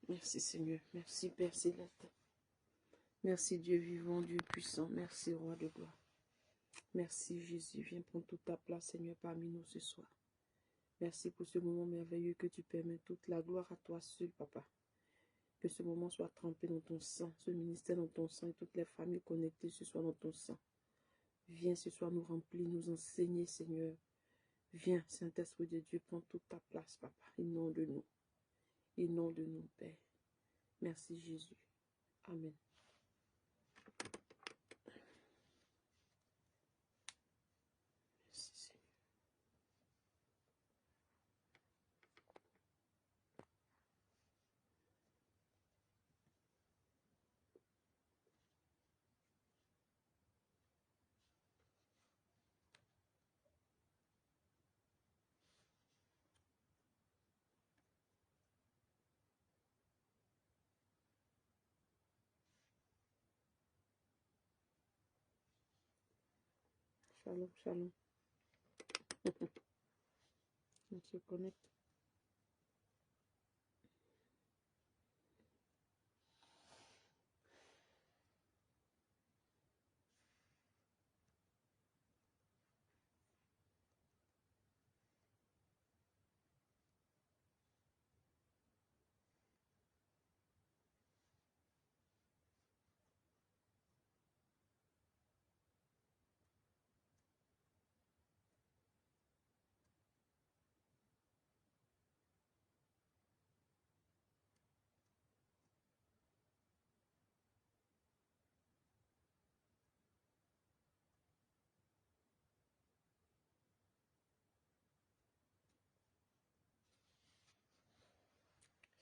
Merci Seigneur. Merci Père Céleste. Merci Dieu vivant, Dieu puissant. Merci Roi de gloire. Merci Jésus. Viens prendre toute ta place Seigneur parmi nous ce soir. Merci pour ce moment merveilleux que tu permets. Toute la gloire à toi seul, Papa. Que ce moment soit trempé dans ton sang, ce ministère dans ton sang et toutes les familles connectées ce soir dans ton sang. Viens ce soir nous remplir, nous enseigner, Seigneur. Viens, Saint-Esprit de Dieu, prends toute ta place, Papa. Inonde de nous. Inonde de nous, Père. Merci Jésus. Amen. Merci Seigneur. Shalom, shalom. On se connecte.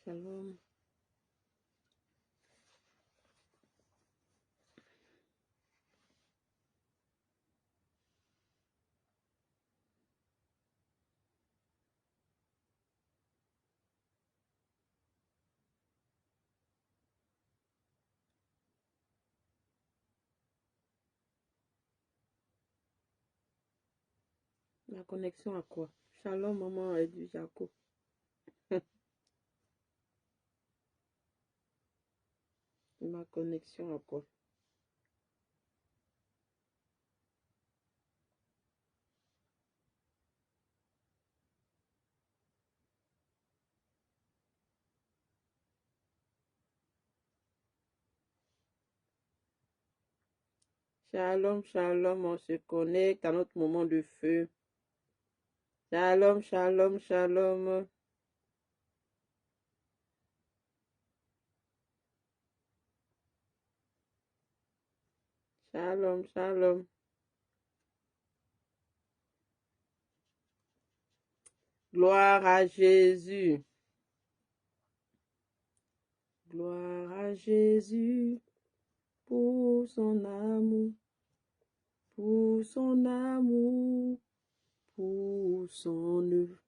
Shalom. La connexion à quoi? Shalom, maman et du Jaco. Ma connexion à quoi? Shalom, shalom, on se connecte à notre moment de feu. Shalom, shalom, shalom. Shalom, shalom. Gloire à Jésus. Gloire à Jésus pour son amour, pour son amour, pour son œuvre.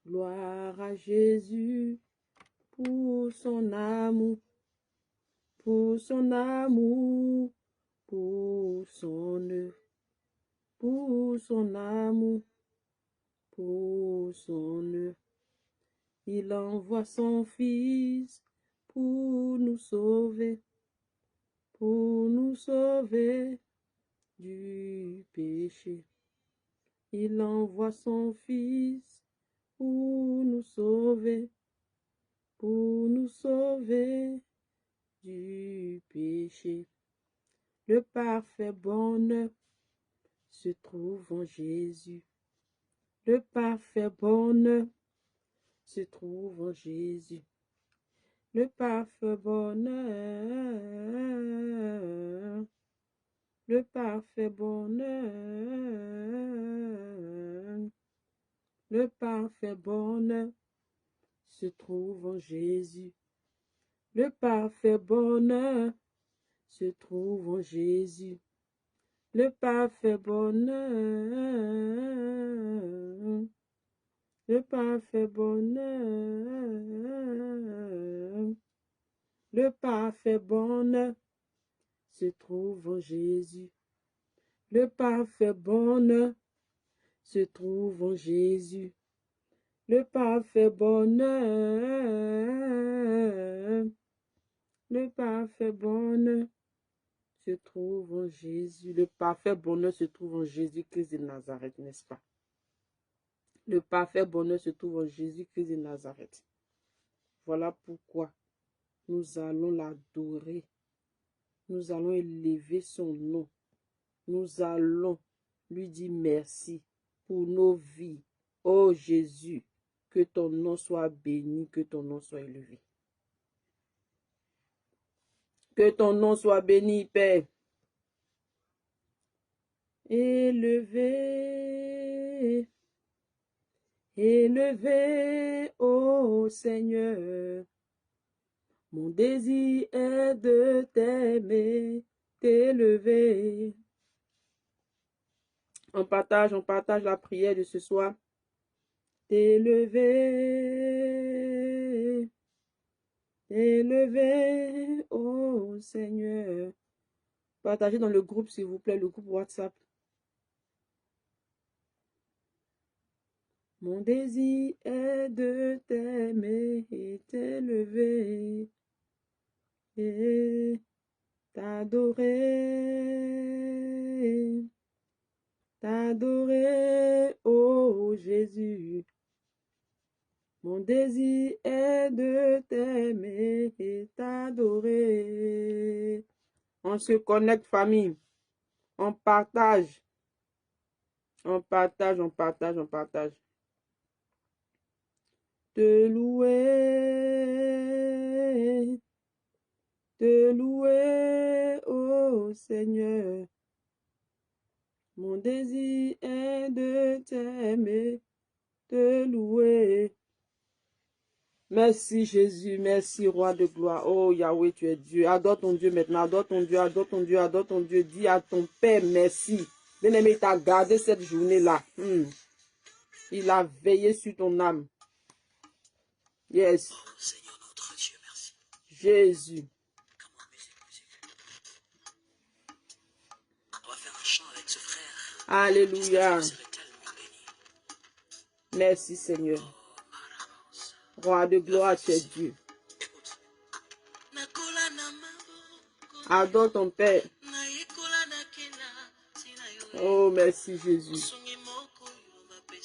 Gloire à Jésus pour son amour, pour son amour, pour son œuvre, pour son amour, pour son œuvre. Il envoie son Fils pour nous sauver du péché. Il envoie son Fils pour nous sauver du péché. Le parfait bonheur se trouve en Jésus. Le parfait bonheur se trouve en Jésus. Le parfait bonheur, le parfait bonheur, le parfait bonheur se trouve en Jésus. Le parfait bonheur se trouve en Jésus. Le parfait bonheur, le parfait bonheur, le parfait bonheur se trouve en Jésus. Le parfait bonheur se trouve en Jésus. Le parfait bonheur, le parfait bonheur se trouve en Jésus. Le parfait bonheur se trouve en Jésus-Christ de Nazareth, n'est-ce pas? Le parfait bonheur se trouve en Jésus-Christ de Nazareth. Voilà pourquoi nous allons l'adorer. Nous allons élever son nom. Nous allons lui dire merci pour nos vies. Oh Jésus, que ton nom soit béni, que ton nom soit élevé. Que ton nom soit béni, Père. Élevé, élevé, ô Seigneur. Mon désir est de t'aimer, t'élever. On partage la prière de ce soir. T'élever, élevé, ô Seigneur. Partagez dans le groupe, s'il vous plaît, le groupe WhatsApp. Mon désir est de t'aimer et t'élever et t'adorer, t'adorer, ô Jésus. Mon désir est de t'aimer et t'adorer. On se connecte, famille. On partage. On partage, on partage, on partage. Te louer, ô Seigneur. Mon désir est de t'aimer, te louer. Merci Jésus, merci Roi de gloire. Oh Yahweh, tu es Dieu. Adore ton Dieu maintenant, adore ton Dieu, adore ton Dieu, adore ton Dieu. Dis à ton Père merci. Bien-aimé, il t'a gardé cette journée-là. Il a veillé sur ton âme. Yes. Oh Seigneur notre Dieu, merci. Jésus. On va faire un chant avec ce frère. Alléluia. Merci Seigneur. Roi de gloire, tu es Dieu. Écoute. Adore ton Père. Oh, merci Jésus.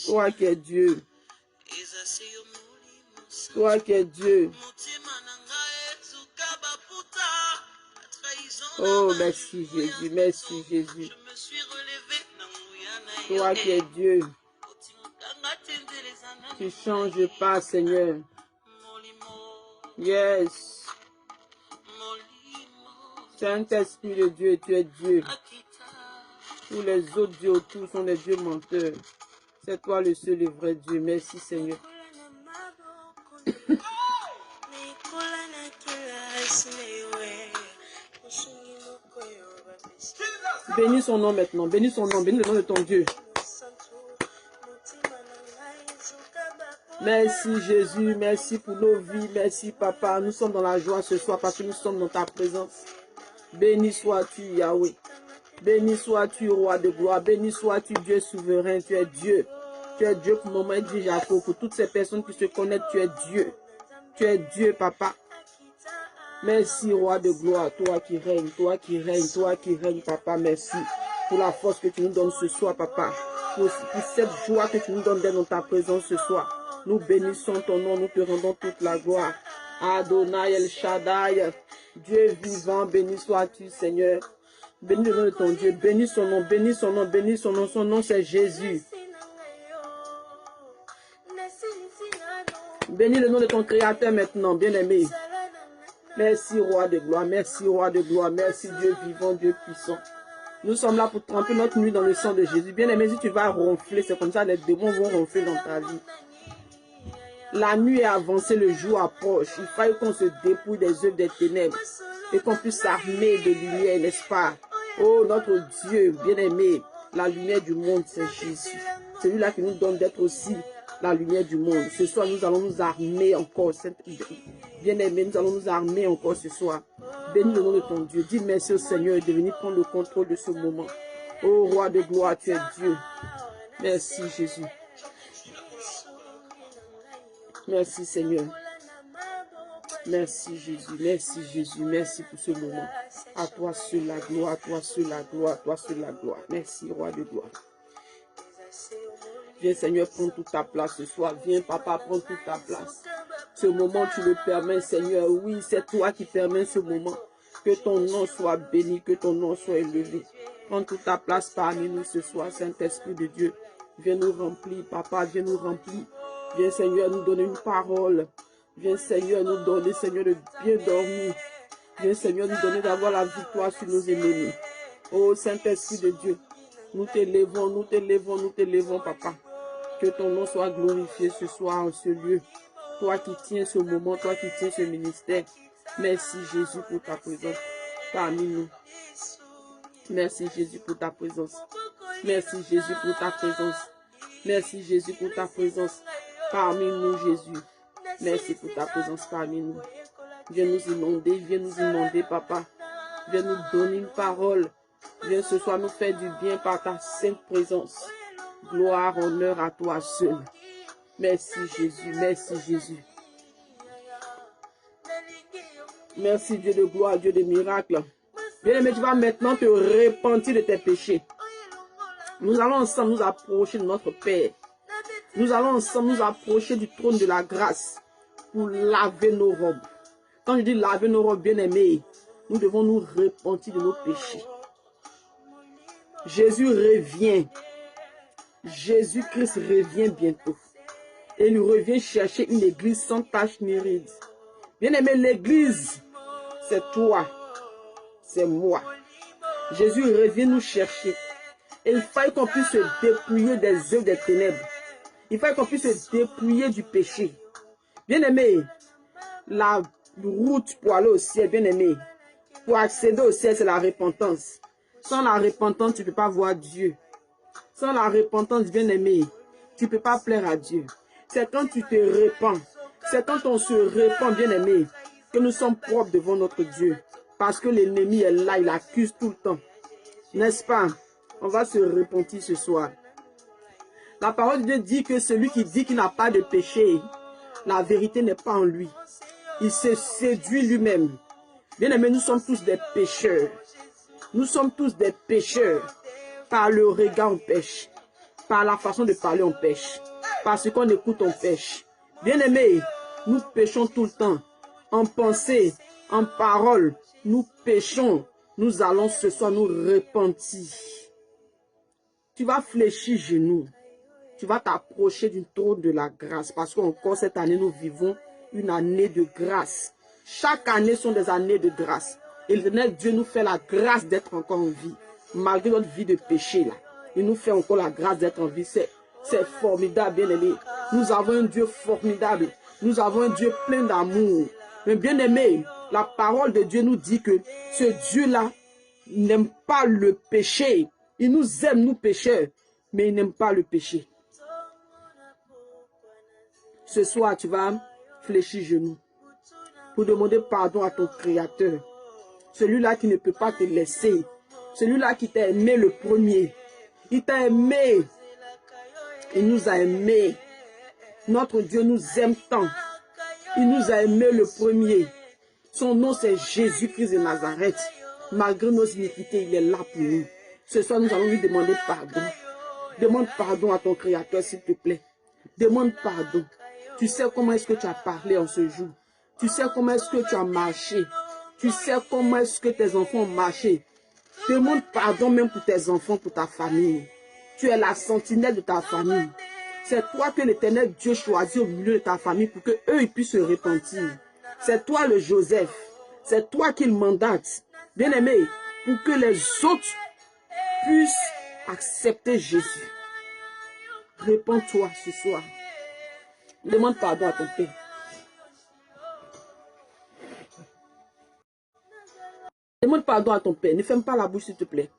Toi qui es Dieu. Toi qui es Dieu. Oh, merci Jésus, merci Jésus. Toi qui es Dieu. Tu ne changes pas, Seigneur. Yes. Saint-Esprit de Dieu, tu es Dieu. Tous les autres dieux autour sont des dieux menteurs. C'est toi le seul et vrai Dieu. Merci, Seigneur. Bénis son nom maintenant. Bénis son nom. Bénis le nom de ton Dieu. Merci Jésus. Merci pour nos vies. Merci Papa. Nous sommes dans la joie ce soir parce que nous sommes dans ta présence. Béni sois-tu Yahweh. Béni sois-tu Roi de gloire. Béni sois-tu Dieu souverain. Tu es Dieu. Tu es Dieu pour Maman dit Jacob. Pour toutes ces personnes qui se connaissent, tu es Dieu. Tu es Dieu Papa. Merci Roi de gloire, toi qui règnes, toi qui règnes, toi qui règnes, Papa, merci pour la force que tu nous donnes ce soir, Papa, pour cette joie que tu nous donnes d'être dans ta présence ce soir. Nous bénissons ton nom, nous te rendons toute la gloire. Adonai El Shaddai, Dieu vivant, béni sois-tu, Seigneur. Bénis le nom de ton Dieu, bénis son nom, bénis son nom, bénis son nom c'est Jésus. Bénis le nom de ton Créateur maintenant, bien-aimé. Merci Roi de gloire, merci Roi de gloire, merci Dieu vivant, Dieu puissant. Nous sommes là pour tremper notre nuit dans le sang de Jésus. Bien aimé, si tu vas ronfler, c'est comme ça les démons vont ronfler dans ta vie. La nuit est avancée, le jour approche. Il faille qu'on se dépouille des œuvres des ténèbres et qu'on puisse s'armer de lumière, n'est-ce pas? Oh notre Dieu, bien aimé, la lumière du monde, c'est Jésus. C'est lui-là qui nous donne d'être aussi la lumière du monde. Ce soir, nous allons nous armer encore. Bien-aimé, nous allons nous armer encore ce soir. Bénis le nom de ton Dieu. Dis merci au Seigneur de venir prendre le contrôle de ce moment. Ô Roi de gloire, tu es Dieu. Merci Jésus. Merci Seigneur. Merci Jésus, merci Jésus, merci pour ce moment. À toi seul la gloire, à toi seul la gloire, à toi seul la gloire. Merci Roi de gloire. Viens Seigneur, prends toute ta place ce soir. Viens Papa, prends toute ta place. Ce moment tu le permets Seigneur. Oui, c'est toi qui permets ce moment. Que ton nom soit béni, que ton nom soit élevé. Prends toute ta place parmi nous ce soir, Saint-Esprit de Dieu. Viens nous remplir, Papa, viens nous remplir. Viens Seigneur nous donner une parole. Viens Seigneur nous donner, Seigneur, de bien dormir. Viens Seigneur nous donner d'avoir la victoire sur nos ennemis. Oh Saint-Esprit de Dieu, nous t'élèvons, nous t'élèvons, nous t'élèvons, Papa. Que ton nom soit glorifié ce soir en ce lieu. Toi qui tiens ce moment, toi qui tiens ce ministère. Merci Jésus pour ta présence parmi nous. Merci Jésus pour ta présence. Merci Jésus pour ta présence. Merci Jésus pour ta présence parmi nous, Jésus. Merci pour ta présence parmi nous. Viens nous inonder, Papa. Viens nous donner une parole. Viens ce soir nous faire du bien par ta sainte présence. Gloire, honneur à toi seul. Merci Jésus, merci Jésus. Merci Dieu de gloire, Dieu de miracles. Bien-aimé, tu vas maintenant te repentir de tes péchés. Nous allons ensemble nous approcher de notre Père. Nous allons ensemble nous approcher du trône de la grâce pour laver nos robes. Quand je dis laver nos robes, bien-aimés, nous devons nous repentir de nos péchés. Jésus revient. Jésus-Christ revient bientôt. Et il revient chercher une église sans tache ni ride. Bien-aimé, l'église, c'est toi, c'est moi. Jésus revient nous chercher. Et il faut qu'on puisse se dépouiller des œuvres des ténèbres. Il faut qu'on puisse se dépouiller du péché. Bien-aimé, la route pour aller au ciel, bien-aimé, pour accéder au ciel, c'est la repentance. Sans la repentance, tu ne peux pas voir Dieu. Sans la repentance, bien-aimé, tu ne peux pas plaire à Dieu. C'est quand tu te repens, c'est quand on se repent, bien-aimé, que nous sommes propres devant notre Dieu. Parce que l'ennemi est là, il accuse tout le temps. N'est-ce pas? On va se repentir ce soir. La parole de Dieu dit que celui qui dit qu'il n'a pas de péché, la vérité n'est pas en lui. Il se séduit lui-même. Bien-aimé, nous sommes tous des pécheurs. Nous sommes tous des pécheurs. Par le regard, on pêche. Par la façon de parler, on pêche. Parce qu'on écoute, on pêche. Bien-aimé, nous péchons tout le temps. En pensée, en parole, nous péchons. Nous allons ce soir nous repentir. Tu vas fléchir genoux. Tu vas t'approcher du trône de la grâce. Parce qu'encore cette année, nous vivons une année de grâce. Chaque année sont des années de grâce. Et l'éternel Dieu nous fait la grâce d'être encore en vie. Malgré notre vie de péché là. Il nous fait encore la grâce d'être en vie. C'est formidable, bien-aimé. Nous avons un Dieu formidable. Nous avons un Dieu plein d'amour. Mais bien-aimé, la parole de Dieu nous dit que ce Dieu-là n'aime pas le péché. Il nous aime, nous pécheurs, mais il n'aime pas le péché. Ce soir, tu vas fléchir genoux pour demander pardon à ton Créateur. Celui-là qui ne peut pas te laisser. Celui-là qui t'a aimé le premier. Il t'a aimé. Il nous a aimés. Notre Dieu nous aime tant. Il nous a aimé le premier. Son nom c'est Jésus-Christ de Nazareth. Malgré nos iniquités, il est là pour nous. Ce soir, nous allons lui demander pardon. Demande pardon à ton Créateur, s'il te plaît. Demande pardon. Tu sais comment est-ce que tu as parlé en ce jour. Tu sais comment est-ce que tu as marché. Tu sais comment est-ce que tes enfants ont marché. Demande pardon même pour tes enfants, pour ta famille. Tu es la sentinelle de ta famille. C'est toi que l'Éternel Dieu choisit au milieu de ta famille pour que eux ils puissent se repentir. C'est toi le Joseph. C'est toi qu'il mandate. Bien-aimé, pour que les autres puissent accepter Jésus. Réponds-toi ce soir. Demande pardon à ton Père. Demande pardon à ton Père. Ne ferme pas la bouche, s'il te plaît.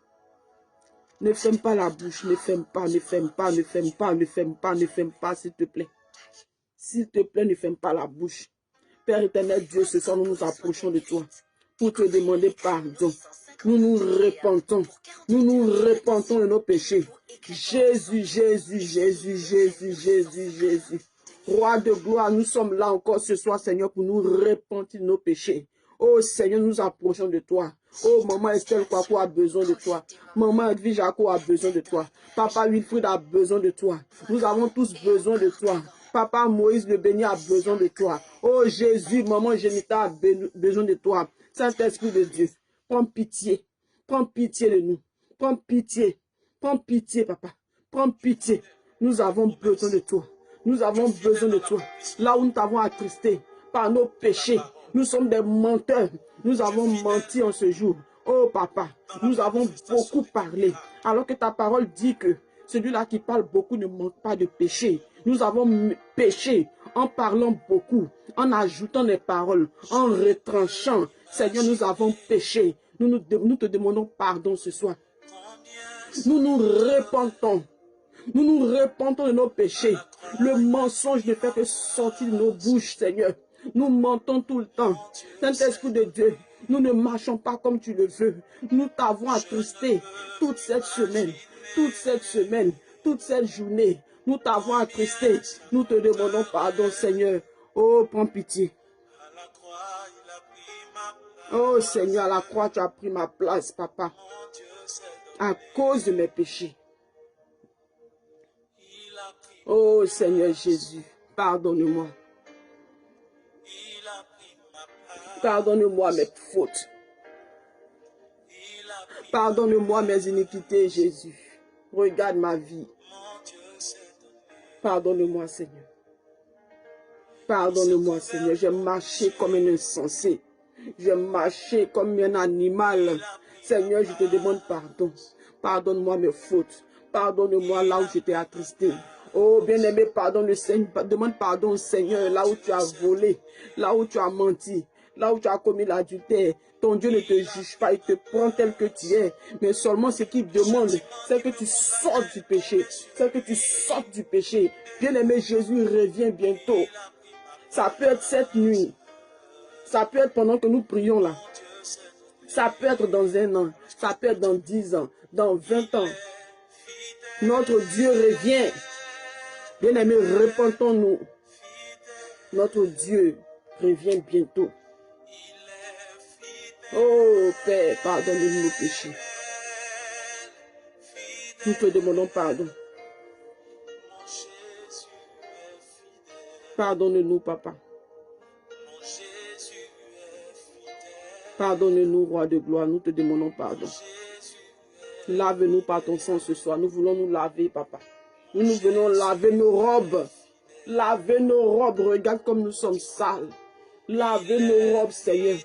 Ne ferme pas la bouche. Ne ferme pas, ne ferme pas, ne ferme pas, ne ferme pas, ne ferme pas, s'il te plaît. S'il te plaît, ne ferme pas la bouche. Père éternel Dieu, ce soir, nous nous approchons de toi pour te demander pardon. Nous nous repentons. Nous nous repentons de nos péchés. Jésus, Jésus, Jésus, Jésus, Jésus, Jésus. Roi de gloire, nous sommes là encore ce soir, Seigneur, pour nous repentir de nos péchés. Oh Seigneur, nous approchons de toi. Oh, maman Estelle Kwaku a besoin de toi. Maman Edwige Jaco a besoin de toi. Papa Wilfried a besoin de toi. Nous avons tous besoin de toi. Papa Moïse le béni a besoin de toi. Oh Jésus, maman Jenita a besoin de toi. Saint-Esprit de Dieu, prends pitié. Prends pitié de nous. Prends pitié. Prends pitié, papa. Prends pitié. Nous avons besoin de toi. Nous avons besoin de toi. Là où nous t'avons attristé par nos péchés. Nous sommes des menteurs. Nous avons menti en ce jour. Oh papa, nous avons beaucoup parlé. Alors que ta parole dit que celui-là qui parle beaucoup ne manque pas de péché. Nous avons péché en parlant beaucoup, en ajoutant des paroles, en retranchant. Seigneur, nous avons péché. Nous te demandons pardon ce soir. Nous nous repentons. Nous nous repentons de nos péchés. Le mensonge ne fait que sortir de nos bouches, Seigneur. Nous mentons tout le temps. Saint-Esprit de Dieu, nous ne marchons pas comme tu le veux. Nous t'avons attristé toute cette semaine, toute cette journée. Nous t'avons attristé. Nous te demandons pardon, Seigneur. Oh, prends pitié. Oh, Seigneur, à la croix, tu as pris ma place, papa. À cause de mes péchés. Oh, Seigneur Jésus, pardonne-moi. Pardonne-moi mes fautes. Pardonne-moi mes iniquités, Jésus. Regarde ma vie. Pardonne-moi, Seigneur. Pardonne-moi, Seigneur. J'ai marché comme un insensé. J'ai marché comme un animal. Seigneur, je te demande pardon. Pardonne-moi mes fautes. Pardonne-moi là où je t'ai attristé. Oh, bien-aimé, pardonne le Seigneur. Demande pardon au Seigneur là où tu as volé, là où tu as menti, là où tu as commis l'adultère. Ton Dieu ne te juge pas, il te prend tel que tu es. Mais seulement ce qu'il demande, c'est que tu sortes du péché. C'est que tu sortes du péché. Bien-aimé, Jésus revient bientôt. Ça peut être cette nuit. Ça peut être pendant que nous prions là. Ça peut être dans 1 an. Ça peut être dans 10 ans. Dans 20 ans. Notre Dieu revient. Bien-aimés, repentons-nous. Notre Dieu revient bientôt. Oh Père, pardonne-nous nos péchés. Nous te demandons pardon. Pardonne-nous, Papa. Pardonne-nous, Roi de gloire. Nous te demandons pardon. Lave-nous par ton sang ce soir. Nous voulons nous laver, Papa. Nous venons laver nos robes. Laver nos robes. Regarde comme nous sommes sales. Laver nos robes, Seigneur.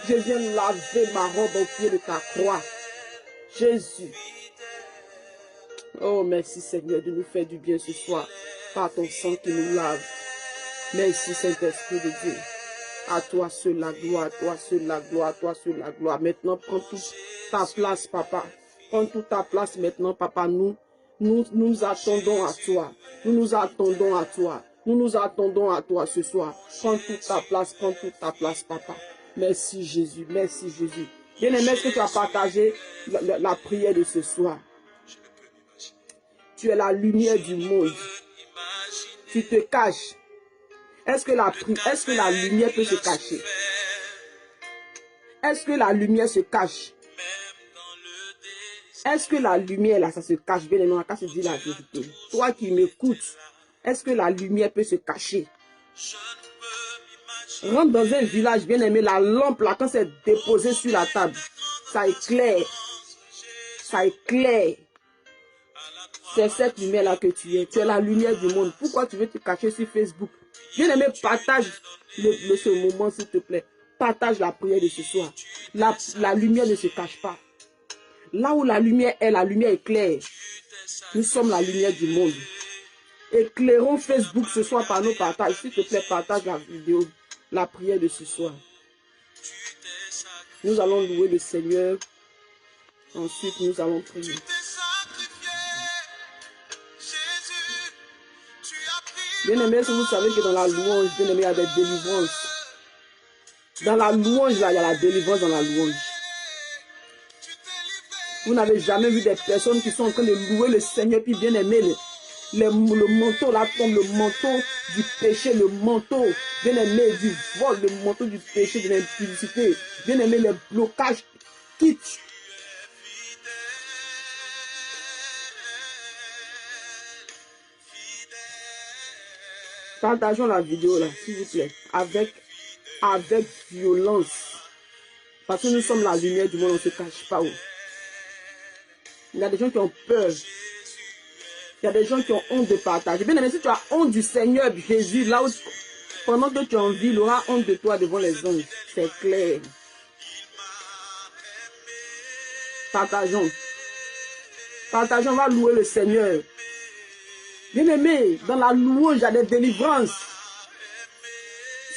Je viens laver ma robe au pied de ta croix. Jésus. Oh, merci, Seigneur, de nous faire du bien ce soir. Par ton sang qui nous lave. Merci, Saint-Esprit de Dieu. À toi seul la gloire, à toi seul la gloire, à toi seul la gloire. Maintenant, prends toute ta place, Papa. Prends toute ta place maintenant, Papa. Nous attendons à toi. Nous nous attendons à toi. Nous nous attendons à toi ce soir. Prends toute ta place, Papa. Merci, Jésus. Merci, Jésus. Bien-aimé, est-ce que tu as partagé la prière de ce soir? Tu es la lumière du monde. Tu te caches. Est-ce que la lumière peut se cacher? Est-ce que la lumière se cache? Est-ce que la lumière là, ça se cache? Bien aimé, on se dit la vérité. Toi qui m'écoutes, est-ce que la lumière peut se cacher? Rentre dans un village, bien aimé, la lampe là, quand c'est déposé sur la table, ça éclaire. Ça éclaire. C'est cette lumière là que tu es. Tu es la lumière du monde. Pourquoi tu veux te cacher sur Facebook? Bien aimé, partage ce moment s'il te plaît. Partage la prière de ce soir. La lumière ne se cache pas. Là où la lumière éclaire. Nous sommes la lumière du monde. Éclairons Facebook ce soir par nos partages. S'il te plaît, partage la vidéo, la prière de ce soir. Nous allons louer le Seigneur. Ensuite, nous allons prier. Bien-aimé, si vous savez que dans la louange, bien-aimé, il y a des délivrances. Dans la louange, là, il y a la délivrance dans la louange. Vous n'avez jamais vu des personnes qui sont en train de louer le Seigneur, puis bien-aimé, le manteau là tombe, le manteau du péché, le manteau, bien-aimé, du vol, le manteau du péché, de l'impudicité, bien-aimé, les blocages quittent. Partageons la vidéo là, s'il vous plaît, avec violence. Parce que nous sommes la lumière du monde, on ne se cache pas. Il y a des gens qui ont peur. Il y a des gens qui ont honte de partager. Bien aimé, si tu as honte du Seigneur Jésus, là où pendant que tu en vis, il aura honte de toi devant les anges. C'est clair. Partageons. Partageons, on va louer le Seigneur. Bien aimé, dans la louange, il y a des délivrances.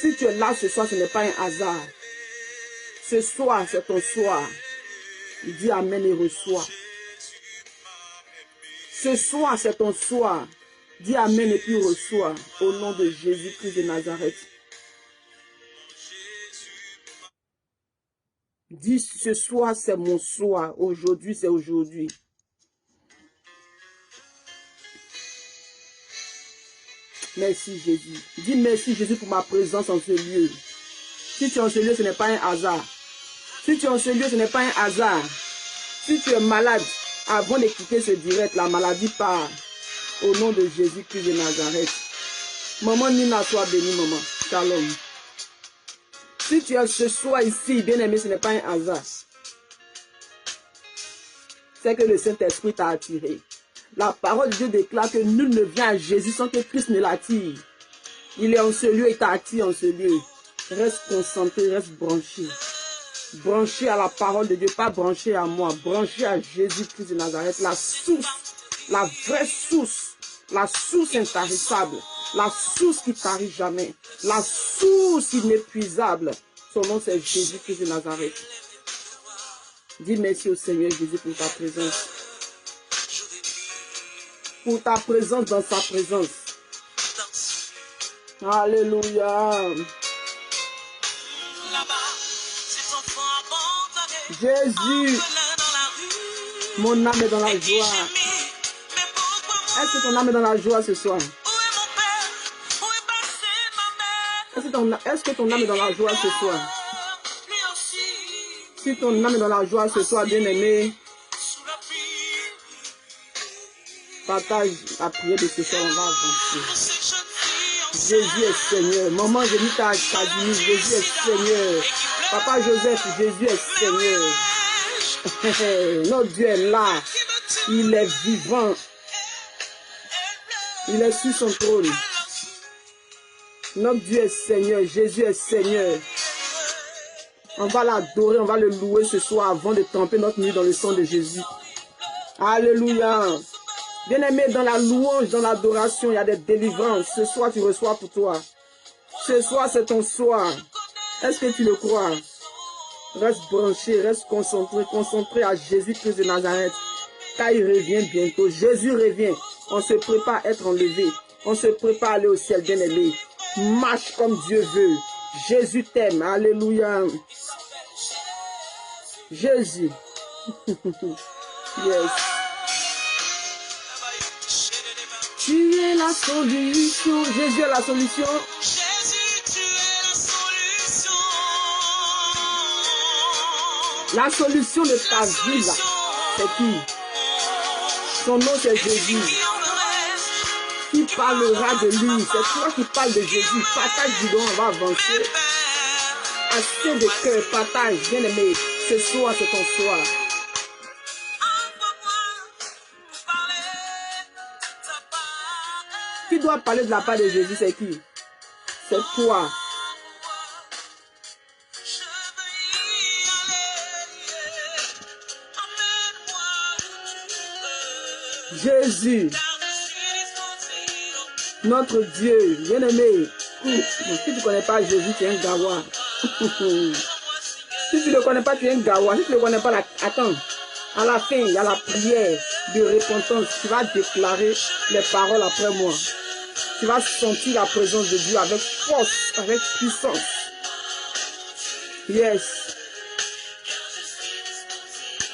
Si tu es là ce soir, ce n'est pas un hasard. Ce soir, c'est ton soir. Dis amen et reçois. Ce soir, c'est ton soir. Dis amen et puis reçois. Au nom de Jésus-Christ de Nazareth. Dis ce soir, c'est mon soir. Aujourd'hui, c'est aujourd'hui. Merci Jésus. Dis merci Jésus pour ma présence en ce lieu. Si tu es en ce lieu, ce n'est pas un hasard. Si tu es en ce lieu, ce n'est pas un hasard. Si tu es malade, avant de quitter ce direct, la maladie part. Au nom de Jésus-Christ de Nazareth. Maman Nina, sois bénie, maman. Shalom. Si tu es ce soir ici, bien aimé, ce n'est pas un hasard. C'est que le Saint-Esprit t'a attiré. La parole de Dieu déclare que nul ne vient à Jésus sans que Christ ne l'attire. Il est en ce lieu, il t'attire en ce lieu. Reste concentré, reste branché. Branché à la parole de Dieu, pas branché à moi. Branché à Jésus-Christ de Nazareth, la source, la vraie source, la source intarissable, la source qui tarit jamais, la source inépuisable. Son nom c'est Jésus-Christ de Nazareth. Dis merci au Seigneur Jésus pour ta présence. Pour ta présence dans sa présence. Alléluia. Jésus, mon âme est dans la joie. Est-ce que ton âme est dans la joie ce soir? Est-ce que ton âme est dans la joie ce soir? Si ton âme est dans la joie ce soir, bien-aimé, partage la prière de ce soir, on va avancer. Jésus est Seigneur. Maman, je dis ta Kadimi, Jésus est Seigneur. Papa Joseph, Jésus est Seigneur. Notre Dieu est là. Il est vivant. Il est sur son trône. Notre Dieu est Seigneur. Jésus est Seigneur. On va l'adorer, on va le louer ce soir avant de tremper notre nuit dans le sang de Jésus. Alléluia. Bien-aimé, dans la louange, dans l'adoration, il y a des délivrances. Ce soir, tu reçois pour toi. Ce soir, c'est ton soir. Est-ce que tu le crois? Reste branché, reste concentré à Jésus-Christ de Nazareth. Car il revient bientôt. Jésus revient. On se prépare à être enlevé. On se prépare à aller au ciel, bien-aimé. Marche comme Dieu veut. Jésus t'aime. Alléluia. Jésus. Yes. Tu es la solution. Jésus est la solution. Jésus, tu es la solution. La solution de ta vie, là, c'est qui? Son nom, c'est Jésus. Qui parlera de lui? C'est toi qui parles de Jésus. Partage du don, on va avancer. Assez de cœur, partage, bien aimé. Ce soir, c'est ton soir. Qui doit parler de la part de Jésus, c'est qui? C'est toi. Jésus, notre Dieu, bien-aimé. Si tu ne connais pas Jésus, tu es un gawa. Si tu ne le connais pas, tu es un gawa. Si tu ne le connais pas, attends. À la fin, il y a la prière de repentance. Tu vas déclarer les paroles après moi. Tu vas sentir la présence de Dieu avec force, avec puissance. Yes.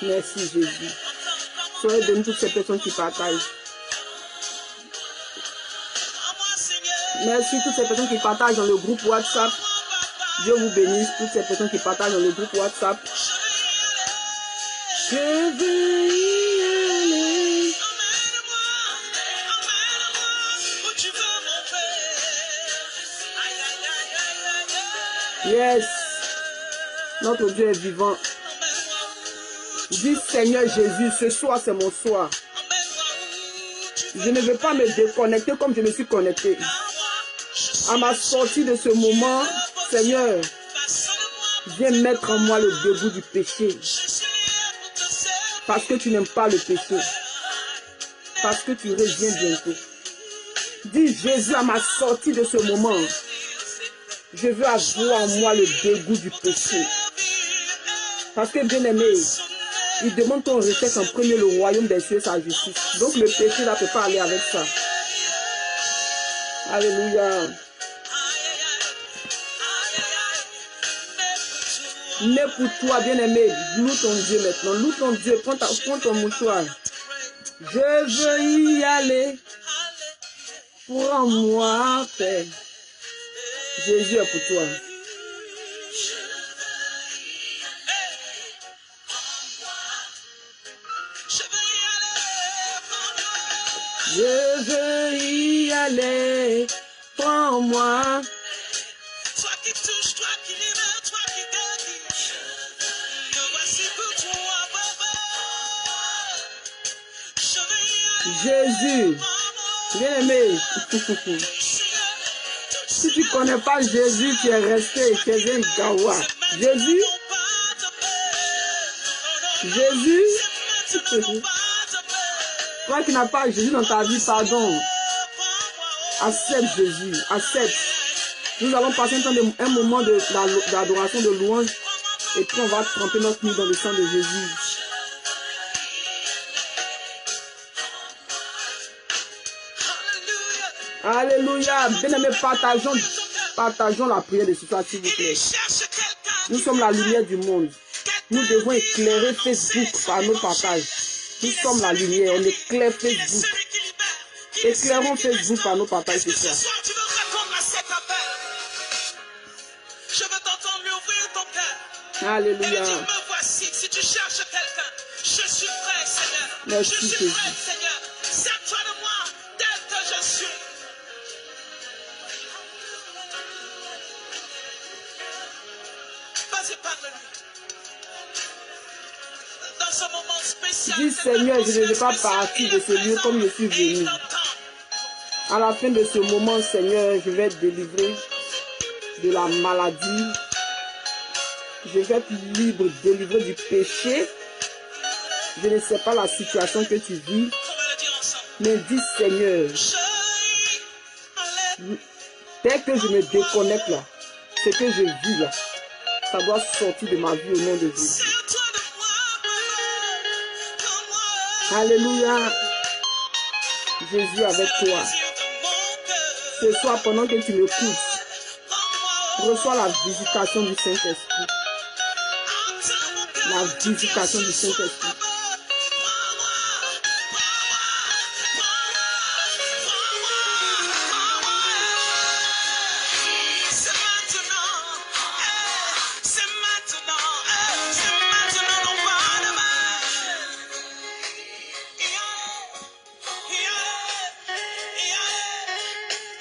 Merci Jésus. Soyez bénis toutes ces personnes qui partagent. Merci toutes ces personnes qui partagent dans le groupe WhatsApp. Dieu vous bénisse, toutes ces personnes qui partagent dans le groupe WhatsApp. Je veux y aller. Yes. Notre Dieu est vivant. Dis Seigneur Jésus, ce soir c'est mon soir. Je ne veux pas me déconnecter comme je me suis connecté. À ma sortie de ce moment, Seigneur, viens mettre en moi le dégoût du péché. Parce que tu n'aimes pas le péché. Parce que tu reviens bientôt. Dis Jésus, à ma sortie de ce moment, je veux avoir en moi le dégoût du péché. Parce que bien aimé, il demande qu'on recherche en premier le royaume des cieux et sa justice. Donc le péché là ne peut pas aller avec ça. Alléluia. Mais pour toi, bien aimé, loue ton Dieu maintenant. Loue ton Dieu. Prends ton mouchoir. Je veux y aller. Prends-moi, Père. Jésus est pour toi. Je veux y aller. Prends-moi. Toi qui touches, toi qui libères, toi qui guéris. Me voici pour toi, papa. Je veux y aller. Jésus, bien aimé. Si tu ne connais pas Jésus, tu es resté, tu es un gawa. Jésus, Jésus, toi qui n'as pas Jésus dans ta vie, pardon. Accepte Jésus, accepte. Nous allons passer un moment d'adoration, de louange, et puis on va tremper notre nuit dans le sang de Jésus. Alléluia. Bien-aimés, partageons la prière de ce soir, s'il vous plaît. Nous sommes la lumière du monde. Nous devons éclairer Facebook par nos partages. Nous sommes la lumière, on éclaire Facebook. Éclairons Facebook par nos partages ce soir. Je veux t'entendre lui ouvrir ton cœur. Alléluia. Et lui dire, me voici, si tu cherches quelqu'un, je suis prêt, Seigneur. Merci, je suis Jésus. prêt, Seigneur. Sers-toi de moi tel que je suis. Vas-y, parle-lui. Dans ce moment spécial, Dis Seigneur, je ne vais pas partir de ce lieu comme je suis venu. À la fin de ce moment, Seigneur, je vais être délivré de la maladie. Je vais être libre, délivré du péché. Je ne sais pas la situation que tu vis, mais dis Seigneur, dès que je me déconnecte là, ce que je vis là, ça doit sortir de ma vie au nom de Jésus. Alléluia. Jésus avec toi. Ce soir, pendant que tu m'écoutes, reçois la visitation du Saint-Esprit. La visitation du Saint-Esprit.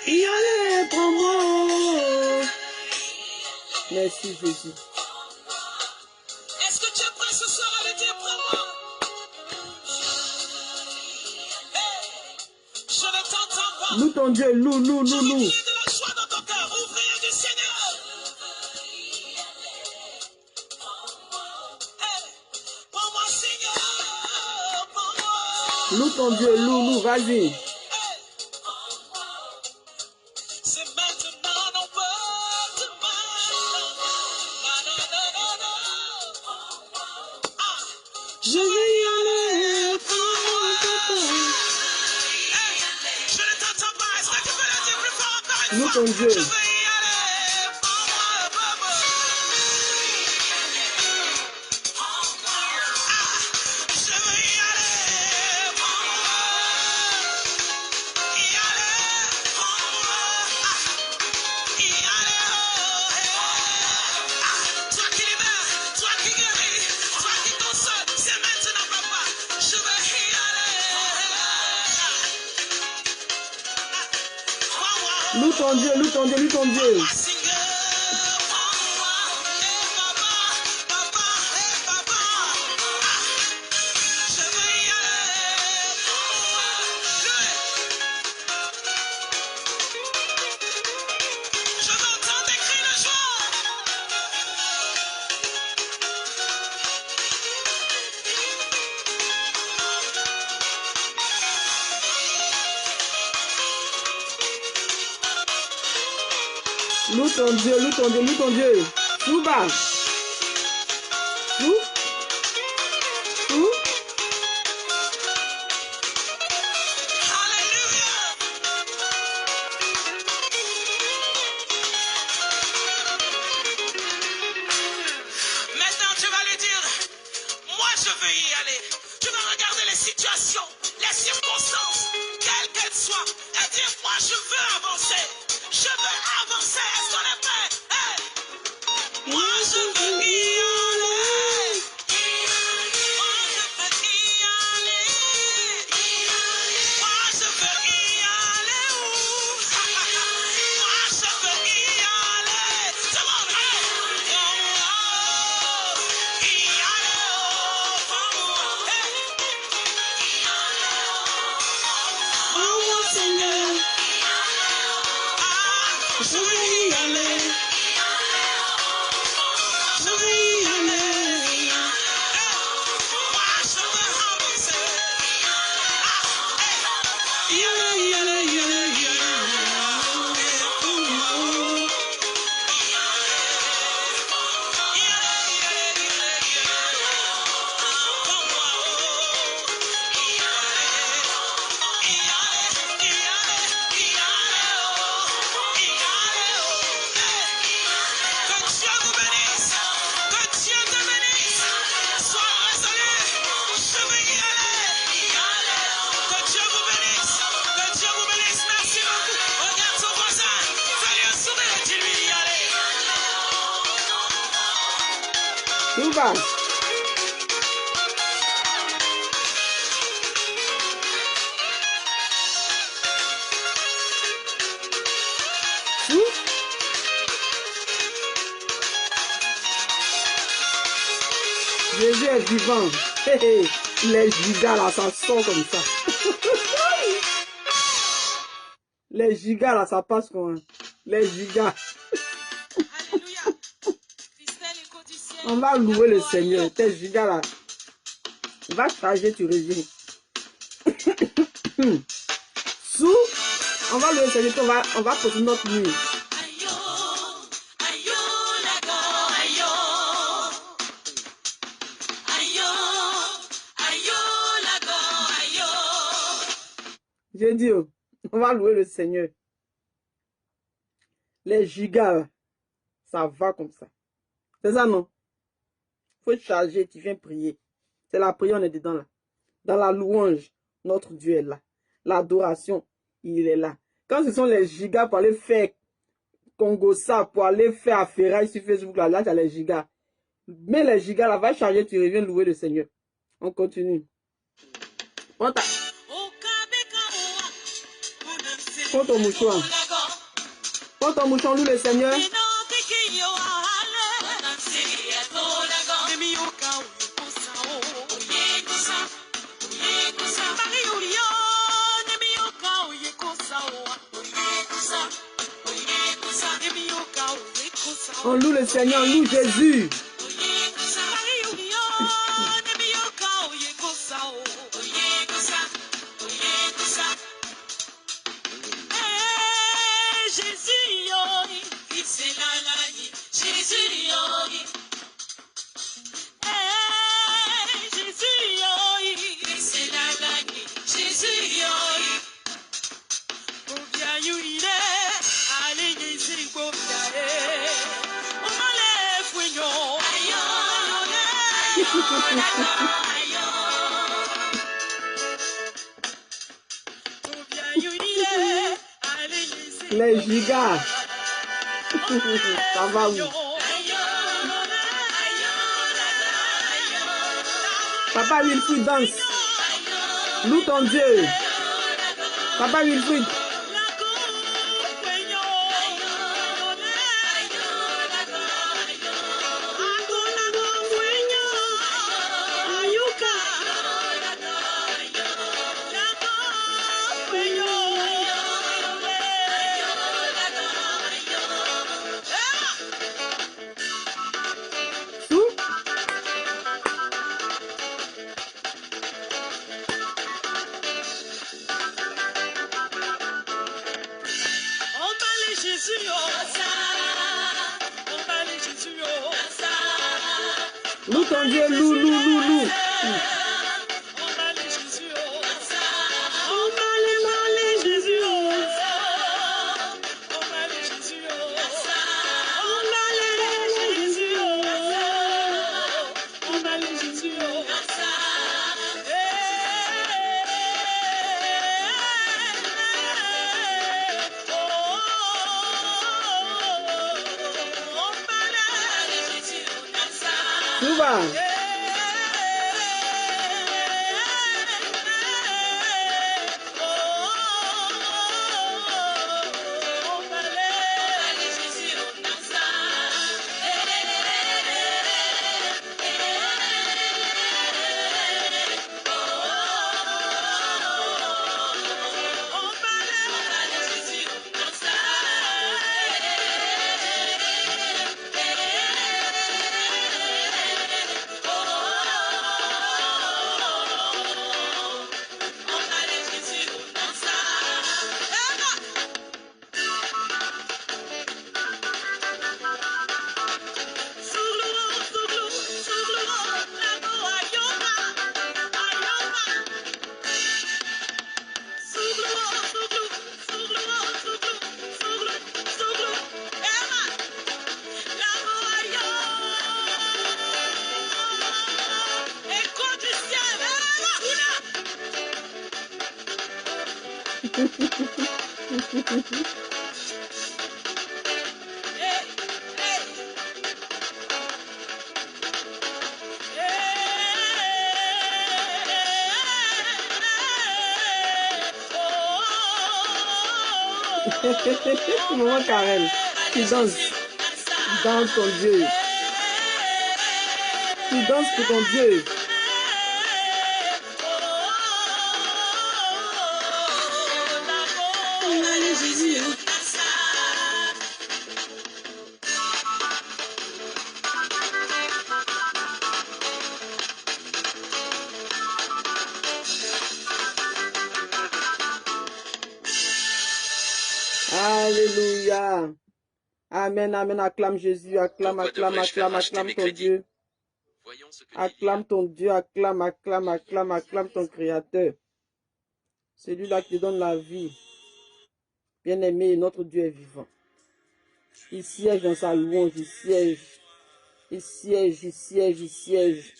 Y aller, prends-moi. Merci Jésus. Est-ce que tu es prêt ce soir à lui dire prends-moi? Je vais t'entendre. Loue ton Dieu, loue. Je veux crier de la joie dans ton cœur. Ouvrir du Seigneur. Prends-moi, Seigneur. Prends-moi. Loue ton Dieu, loue, vas-y. C'est maintenant, non pas demain. Je vais y aller, prends-moi, papa. Je ne t'entends pas. Est-ce que tu peux le dire plus fort encore une Loue fois? ton Dieu. Je veux y aller. Prends-moi, papa. Je veux y aller. Prends-moi. Y aller. Prends-moi. ton Dieu, loue ton Dieu, loue ton Dieu. Loue ton Dieu, loue ton Dieu, loue ton Dieu. Loue bas. Loue. Loue. Maintenant, tu vas lui dire, moi je veux y aller. Tu vas regarder les situations, les circonstances, quelles qu'elles soient, et dire, moi je veux avancer. Je veux avancer. Est-ce qu'on est prêt? Hey! Moi je veux y aller. Moi je veux y aller. Moi je veux y aller. Moi je veux y aller. Tout le monde, hey! Y aller, oh mon Seigneur. Je veux y aller. Je veux y aller. Moi je veux avancer. Y aller, y aller, y aller, y Que Dieu vous bénisse. Que Dieu te bénisse. Sois résolu. Je veux y aller. Que Dieu vous bénisse. Que Dieu vous bénisse. Merci beaucoup. Regarde ton voisin. Fais-lui un sourire et dis-lui y aller. Loue bas. Loue. Jésus est vivant. Les gigas là, ça sort comme ça. Les gigas là, ça passe comme un. Les gigas. Alléluia. Fidèle et codiciel. On va louer le Seigneur. Tes gigas là. Va charger, tu reviens. Sous. On va louer le Seigneur. On va poser notre nuit. Ayo, ayo, lago, ayo. Ayo, ayo, lago, ayo. J'ai dit, oh, on va louer le Seigneur. Les gigas, là, ça va comme ça. C'est ça, non? Faut charger, tu viens prier. C'est la prière, on est dedans là. Dans la louange, notre Dieu est là. L'adoration, il est là. Quand ce sont les gigas pour aller faire Congo ça, pour aller faire affaire sur Facebook, là, tu as les gigas. Mais les gigas, là, va charger, tu reviens louer le Seigneur. On continue. Prends ton mouchoir. Prends ton mouchoir, loue le Seigneur. On loue le Seigneur, on loue Jésus. Les gigas. Ça va où? Papa Wilfried danse. Loue ton Dieu. Papa Wilfried. Loue ton Dieu, loue, loue, loue, loue. Tout va. Maman Karen, tu danses dans ton Dieu. Tu danses pour ton Dieu. Alléluia. Amen, amen. Acclame Jésus, acclame, acclame, acclame, acclame ton Dieu. Acclame ton Dieu, acclame, acclame, acclame, acclame ton Créateur. Celui-là qui te donne la vie. Bien-aimé, notre Dieu est vivant. Il siège dans sa louange, il siège. Il siège, il siège, il siège.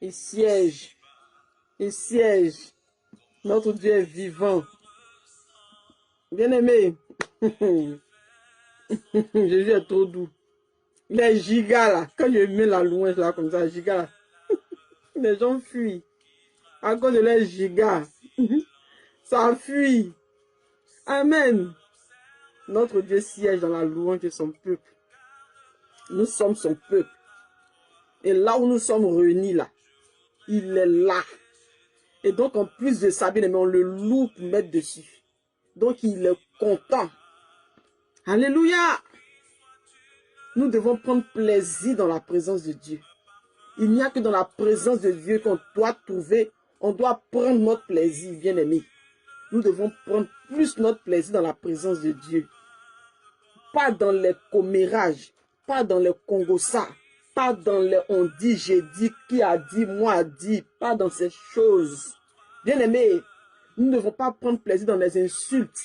Il siège. Il siège. Notre Dieu est vivant. Bien-aimé. Jésus est trop doux. Il est giga là. Quand je mets la louange là comme ça, giga là. Les gens fuient. À cause de les giga. Ça fuit. Amen. Notre Dieu siège dans la louange de son peuple. Nous sommes son peuple. Et là où nous sommes réunis là, il est là. Et donc en plus de ça, bien aimé, on le loue pour mettre dessus. Donc il est content. Alléluia. Nous devons prendre plaisir dans la présence de Dieu. Il n'y a que dans la présence de Dieu qu'on doit trouver, on doit prendre notre plaisir, bien aimé. Nous devons prendre plus notre plaisir dans la présence de Dieu. Pas dans les commérages, pas dans les congossas, pas dans les on dit, j'ai dit, qui a dit, moi a dit, pas dans ces choses. Bien aimé, nous ne devons pas prendre plaisir dans les insultes,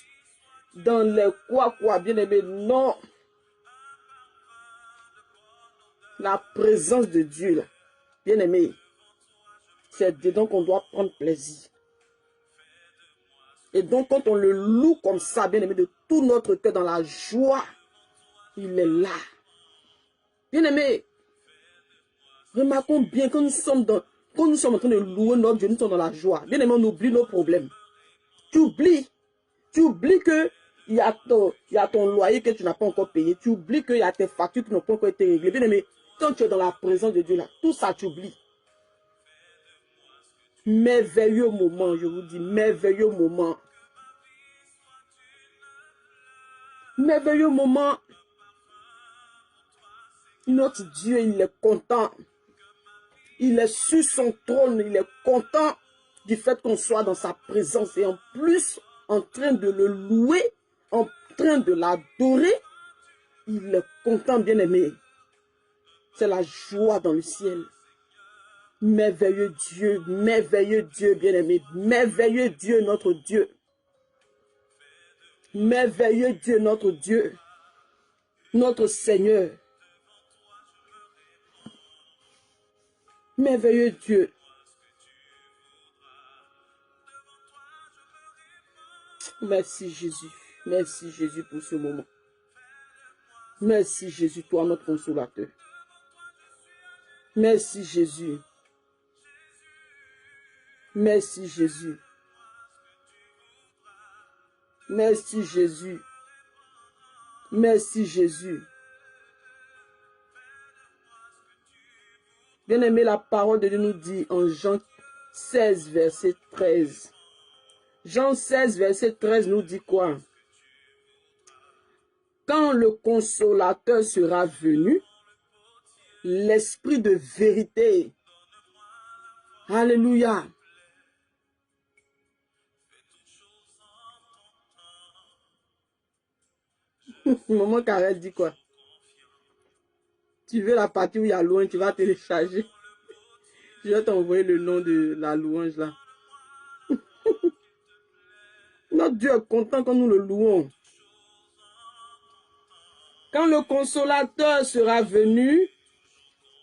dans les quoi, bien aimé, non. La présence de Dieu, là, bien aimé, c'est dedans qu'on doit prendre plaisir. Et donc, quand on le loue comme ça, bien aimé, de tout notre cœur, dans la joie, il est là. Bien aimé, remarquons bien que nous sommes en train de louer notre Dieu, nous sommes dans la joie. Bien aimé, on oublie nos problèmes. Tu oublies que il y a ton loyer que tu n'as pas encore payé. Tu oublies qu'il y a tes factures qui n'ont pas encore été réglées. Bien aimé, quand tu es dans la présence de Dieu là, tout ça tu oublies. Merveilleux moment, je vous dis, merveilleux moment. Merveilleux moment. Notre Dieu, il est content. Il est sur son trône, il est content du fait qu'on soit dans sa présence et en plus en train de le louer, en train de l'adorer. Il est content, bien aimé. C'est la joie dans le ciel. Merveilleux Dieu bien-aimé, merveilleux Dieu, notre Dieu. Merveilleux Dieu, notre Dieu, notre Seigneur. Merveilleux Dieu. Merci Jésus pour ce moment. Merci Jésus, toi notre consolateur. Merci Jésus. Merci Jésus. Merci Jésus. Merci Jésus. Bien-aimé, la parole de Dieu nous dit en Jean 16, verset 13. Jean 16, verset 13 nous dit quoi? Quand le consolateur sera venu, l'esprit de vérité. Alléluia. Maman Karel dit quoi? Tu veux la partie où il y a louange, tu vas télécharger. Je vais t'envoyer le nom de la louange là. Notre Dieu est content quand nous le louons. Quand le consolateur sera venu,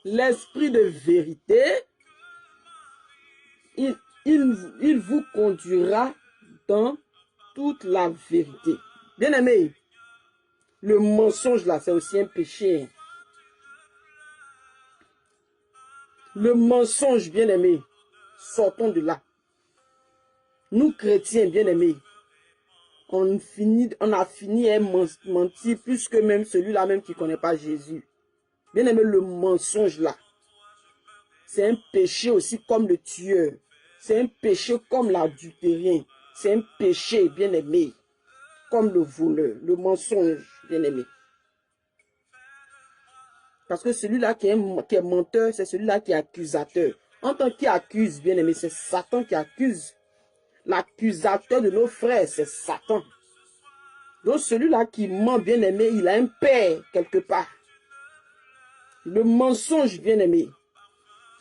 l'esprit de vérité, il vous conduira dans toute la vérité. Bien-aimé, le mensonge là, c'est aussi un péché. Le mensonge, bien-aimé, sortons de là. Nous, chrétiens, bien-aimés, on a fini à mentir plus que même celui-là même qui ne connaît pas Jésus. Bien-aimé, le mensonge là, c'est un péché aussi comme le tueur. C'est un péché comme l'adultérien. C'est un péché, bien-aimé, comme le voleur, le mensonge, bien-aimé. Parce que celui-là qui est menteur, c'est celui-là qui est accusateur. En tant qu'accuse, bien-aimé, c'est Satan qui accuse. L'accusateur de nos frères, c'est Satan. Donc celui-là qui ment, bien-aimé, il a un père quelque part. Le mensonge, bien-aimé.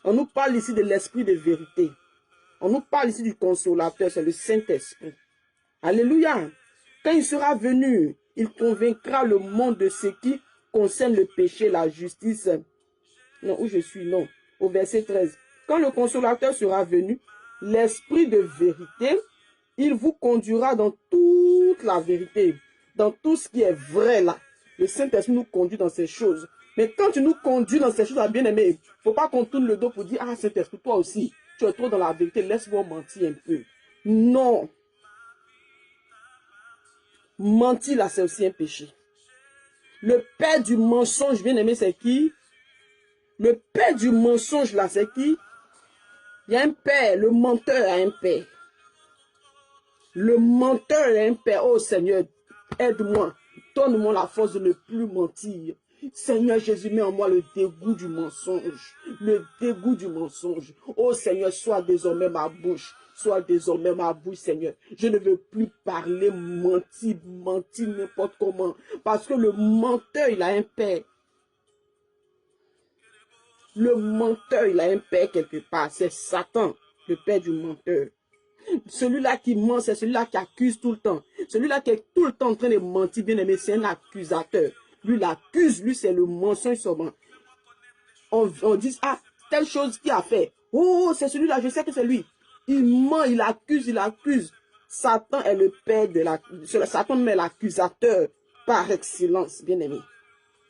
On nous parle ici de l'esprit de vérité. On nous parle ici du consolateur, c'est le Saint-Esprit. Alléluia. Quand il sera venu, il convaincra le monde de ce qui concerne le péché, la justice. Non, où je suis, non. Au verset 13. Quand le consolateur sera venu, l'esprit de vérité, il vous conduira dans toute la vérité, dans tout ce qui est vrai là. Le Saint-Esprit nous conduit dans ces choses. Mais quand tu nous conduis dans ces choses, bien-aimé, il ne faut pas qu'on tourne le dos pour dire, ah Saint-Esprit, toi aussi, tu es trop dans la vérité, laisse-moi mentir un peu. Non. Mentir là, c'est aussi un péché. Le père du mensonge, bien-aimé, c'est qui? Le père du mensonge là, c'est qui? Il y a un père, le menteur a un père. Le menteur a un père. Oh Seigneur, aide-moi. Donne-moi la force de ne plus mentir. Seigneur Jésus, mets en moi le dégoût du mensonge. Le dégoût du mensonge. Oh Seigneur, sois désormais ma bouche. Sois désormais ma bouche, Seigneur. Je ne veux plus parler, mentir n'importe comment. Parce que le menteur, il a un père. Le menteur, il a un père quelque part. C'est Satan, le père du menteur. Celui-là qui ment, c'est celui-là qui accuse tout le temps. Celui-là qui est tout le temps en train de mentir, bien aimé, c'est un accusateur. Lui, l'accuse, lui, c'est le mensonge seulement. On dit, ah, telle chose qu'il a fait. Oh, c'est celui-là, je sais que c'est lui. Il ment, il accuse, il accuse. Satan est le père de la... Satan met l'accusateur par excellence, bien aimé.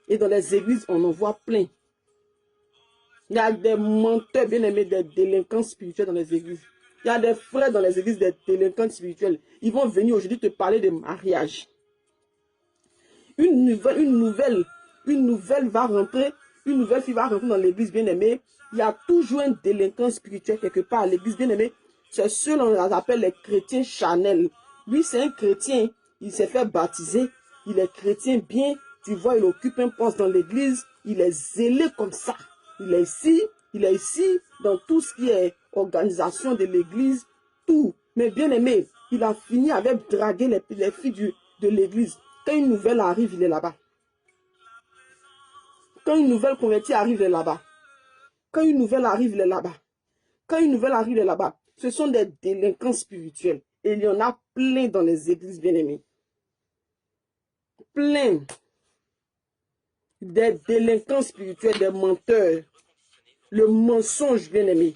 Et dans les églises, on en voit plein. Il y a des menteurs, bien aimés, des délinquants spirituels dans les églises. Il y a des frères dans les églises, des délinquants spirituels. Ils vont venir aujourd'hui te parler de mariage. Une nouvelle va rentrer, une nouvelle fille va rentrer dans l'église, bien aimée. Il y a toujours un délinquant spirituel quelque part à l'église, bien aimé. C'est ceux qu'on appelle les chrétiens charnels. Lui, c'est un chrétien. Il s'est fait baptiser. Il est chrétien bien. Tu vois, il occupe un poste dans l'église. Il est zélé comme ça. Il est ici dans tout ce qui est organisation de l'église, tout. Mais bien aimé, il a fini avec draguer les filles de l'église. Quand une nouvelle arrive, il est là-bas. Quand une nouvelle convertie arrive, il est là-bas. Quand une nouvelle arrive, il est là-bas. Quand une nouvelle arrive là-bas, ce sont des délinquants spirituels. Et il y en a plein dans les églises bien-aimées. Plein. Des délinquants spirituels, des menteurs. Le mensonge bien-aimé.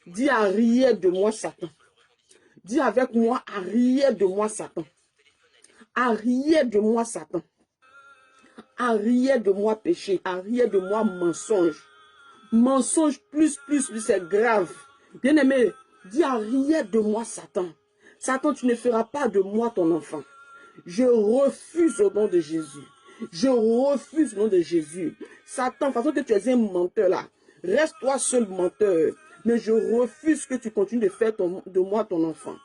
Dis arrière de moi, Satan. Dis avec moi, arrière de moi, Satan. Arrière de moi, Satan. Arrière de moi, péché. Arrière de moi, mensonge. Mensonge plus, c'est grave. Bien-aimé, dis arrière de moi, Satan. Satan, tu ne feras pas de moi ton enfant. Je refuse au nom de Jésus. Je refuse au nom de Jésus. Satan, de façon que tu es un menteur là. Reste-toi seul menteur. Mais je refuse que tu continues de faire de moi ton enfant.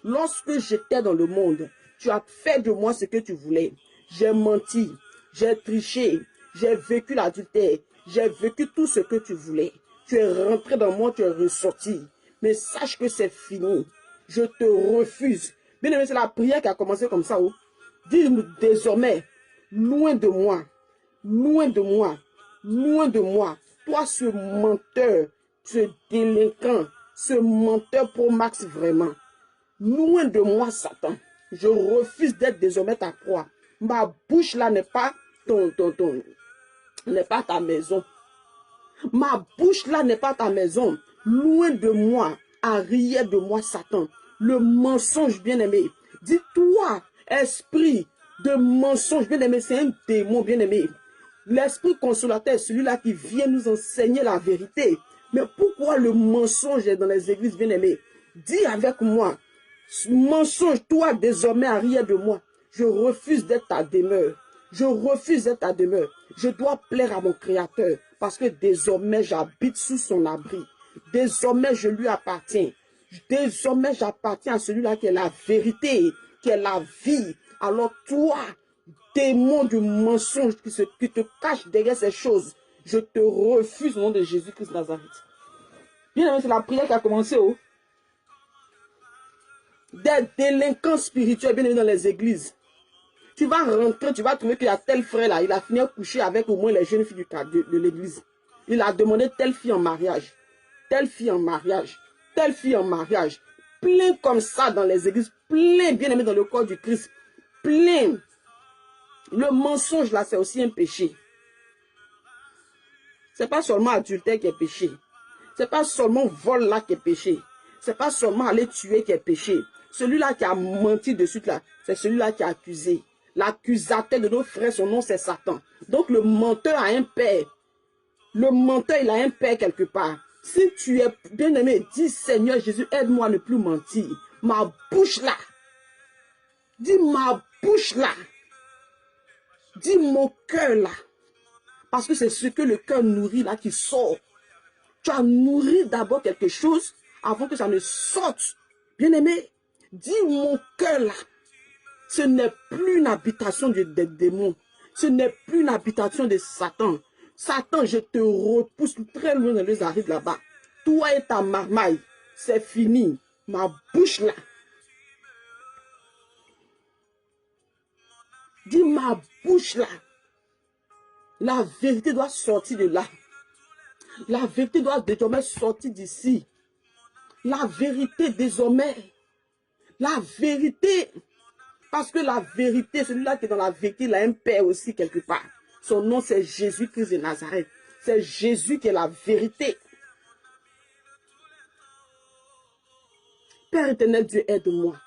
Lorsque j'étais dans le monde, tu as fait de moi ce que tu voulais. J'ai menti, j'ai triché, j'ai vécu l'adultère, j'ai vécu tout ce que tu voulais. Tu es rentré dans moi, tu es ressorti. Mais sache que c'est fini. Je te refuse. Bien aimé, c'est la prière qui a commencé comme ça. Oh. Dis désormais, loin de moi, loin de moi, loin de moi. Toi, ce menteur, ce délinquant, ce menteur pro max vraiment. Loin de moi, Satan. Je refuse d'être désormais ta proie. Ma bouche là n'est pas n'est pas ta maison. Ma bouche là n'est pas ta maison. Loin de moi, arrière de moi, Satan. Le mensonge bien-aimé. Dis-toi, esprit de mensonge bien-aimé, c'est un démon bien-aimé. L'esprit consolateur, celui-là qui vient nous enseigner la vérité. Mais pourquoi le mensonge est dans les églises bien-aimées? Dis avec moi, mensonge, toi désormais arrière de moi. Je refuse d'être ta demeure. Je refuse d'être ta demeure. Je dois plaire à mon Créateur parce que désormais j'habite sous son abri. Désormais je lui appartiens. Désormais j'appartiens à celui-là qui est la vérité, qui est la vie. Alors toi, démon du mensonge qui te cache derrière ces choses, je te refuse au nom de Jésus-Christ de Nazareth. Bien aimé, c'est la prière qui a commencé. Oh. Des délinquants spirituels bien aimés dans les églises. Tu vas rentrer, tu vas trouver qu'il y a tel frère là, il a fini à coucher avec au moins les jeunes filles de l'église. Il a demandé telle fille en mariage, telle fille en mariage, telle fille en mariage. Plein comme ça dans les églises, plein bien aimés dans le corps du Christ, plein. Le mensonge là, c'est aussi un péché. C'est pas seulement adultère qui est péché. C'est pas seulement vol là qui est péché. C'est pas seulement aller tuer qui est péché. Celui-là qui a menti dessus là, c'est celui-là qui a accusé. L'accusateur de nos frères, son nom c'est Satan. Donc le menteur a un père. Le menteur, il a un père quelque part. Si tu es bien-aimé, dis Seigneur Jésus, aide-moi à ne plus mentir. Ma bouche là. Dis ma bouche là. Dis mon cœur là. Parce que c'est ce que le cœur nourrit là qui sort. Tu as nourri d'abord quelque chose avant que ça ne sorte. Bien-aimé, dis mon cœur là. Ce n'est plus une habitation des démons. Ce n'est plus une habitation de Satan. Satan, je te repousse très loin dans les arrêts là-bas. Toi et ta marmaille, c'est fini. Ma bouche là. Dis ma bouche là. La vérité doit sortir de là. La vérité doit désormais sortir d'ici. La vérité désormais. La vérité. Parce que la vérité, celui-là qui est dans la vérité, il a un père aussi quelque part. Son nom c'est Jésus-Christ de Nazareth. C'est Jésus qui est la vérité. Père éternel Dieu, aide-moi.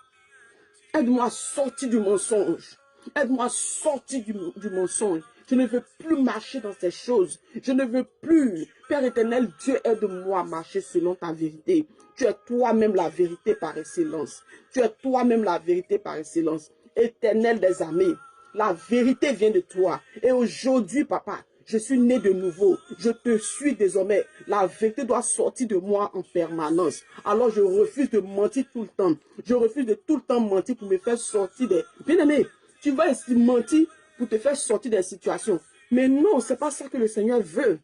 Aide-moi à sortir du mensonge. Aide-moi à sortir du mensonge. Je ne veux plus marcher dans ces choses. Je ne veux plus. Père éternel, Dieu, aide-moi à marcher selon ta vérité. Tu es toi-même la vérité par excellence. Tu es toi-même la vérité par excellence. Éternel des armées, la vérité vient de toi. Et aujourd'hui, papa, je suis né de nouveau. Je te suis désormais. La vérité doit sortir de moi en permanence. Alors je refuse de mentir tout le temps. Je refuse de tout le temps mentir pour me faire sortir des... Bien-aimé, tu vas ici mentir pour te faire sortir des situations. Mais non, ce n'est pas ça que le Seigneur veut.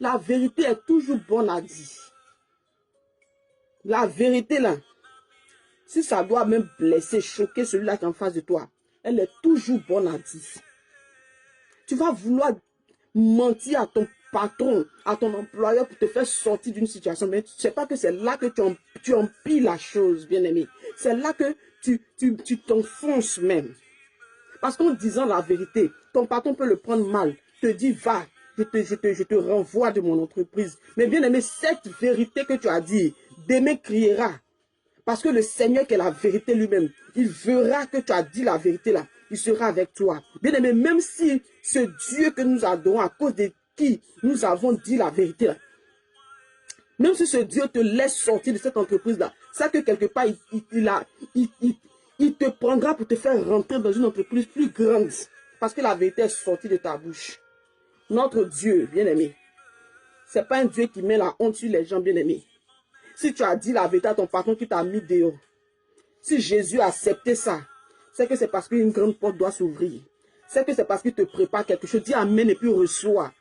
La vérité est toujours bonne à dire. La vérité là, si ça doit même blesser, choquer celui-là qui est en face de toi, elle est toujours bonne à dire. Tu vas vouloir mentir à ton patron, à ton employeur pour te faire sortir d'une situation, mais tu ne sais pas que c'est là que tu empires la chose, bien-aimé. C'est là que tu t'enfonces même. Parce qu'en disant la vérité, ton patron peut le prendre mal, te dit va, je te renvoie de mon entreprise. Mais bien aimé, cette vérité que tu as dit, demain criera. Parce que le Seigneur qui est la vérité lui-même, il verra que tu as dit la vérité là, il sera avec toi. Bien aimé, même si ce Dieu que nous adorons, à cause de qui nous avons dit la vérité là, même si ce Dieu te laisse sortir de cette entreprise-là, c'est que quelque part, il te prendra pour te faire rentrer dans une entreprise plus grande. Parce que la vérité est sortie de ta bouche. Notre Dieu, bien-aimé, ce n'est pas un Dieu qui met la honte sur les gens, bien-aimés. Si tu as dit la vérité à ton patron qui t'a mis dehors, si Jésus a accepté ça, c'est que c'est parce qu'une grande porte doit s'ouvrir. C'est que c'est parce qu'il te prépare quelque chose. Dis amen et puis reçois.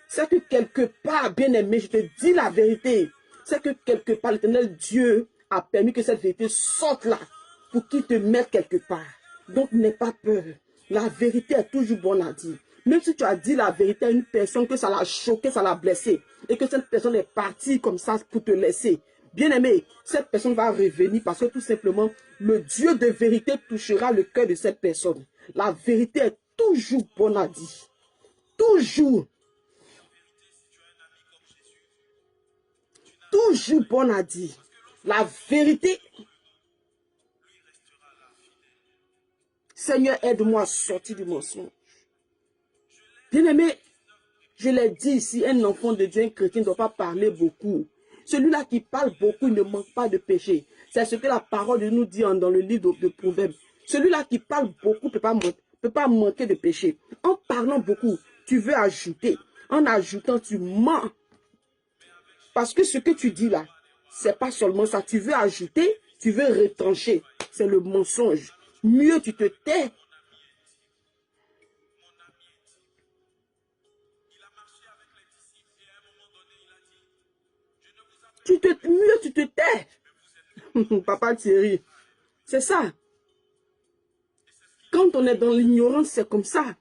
C'est que quelque part, bien-aimé, je te dis la vérité. C'est que quelque part, l'Éternel Dieu a permis que cette vérité sorte là pour qu'il te mette quelque part. Donc, n'aie pas peur. La vérité est toujours bonne à dire. Même si tu as dit la vérité à une personne que ça l'a choqué, ça l'a blessé, et que cette personne est partie comme ça pour te laisser, bien-aimé, cette personne va revenir parce que tout simplement, le Dieu de vérité touchera le cœur de cette personne. La vérité est toujours bonne à dire. Toujours. Toujours bonne à dire. La vérité. Seigneur, aide-moi à sortir du mensonge. Bien-aimé, je l'ai dit ici, un enfant de Dieu, un chrétien ne doit pas parler beaucoup. Celui-là qui parle beaucoup, il ne manque pas de péché. C'est ce que la parole de nous dit dans le livre de Proverbes. Celui-là qui parle beaucoup ne peut pas manquer de péché. En parlant beaucoup, tu veux ajouter. En ajoutant, tu mens. Parce que ce que tu dis là, ce n'est pas seulement ça. Tu veux ajouter, tu veux retrancher. C'est le mensonge. Mieux tu te tais. Mieux tu te tais. Papa Thierry, c'est ça. Quand on est dans l'ignorance, c'est comme ça.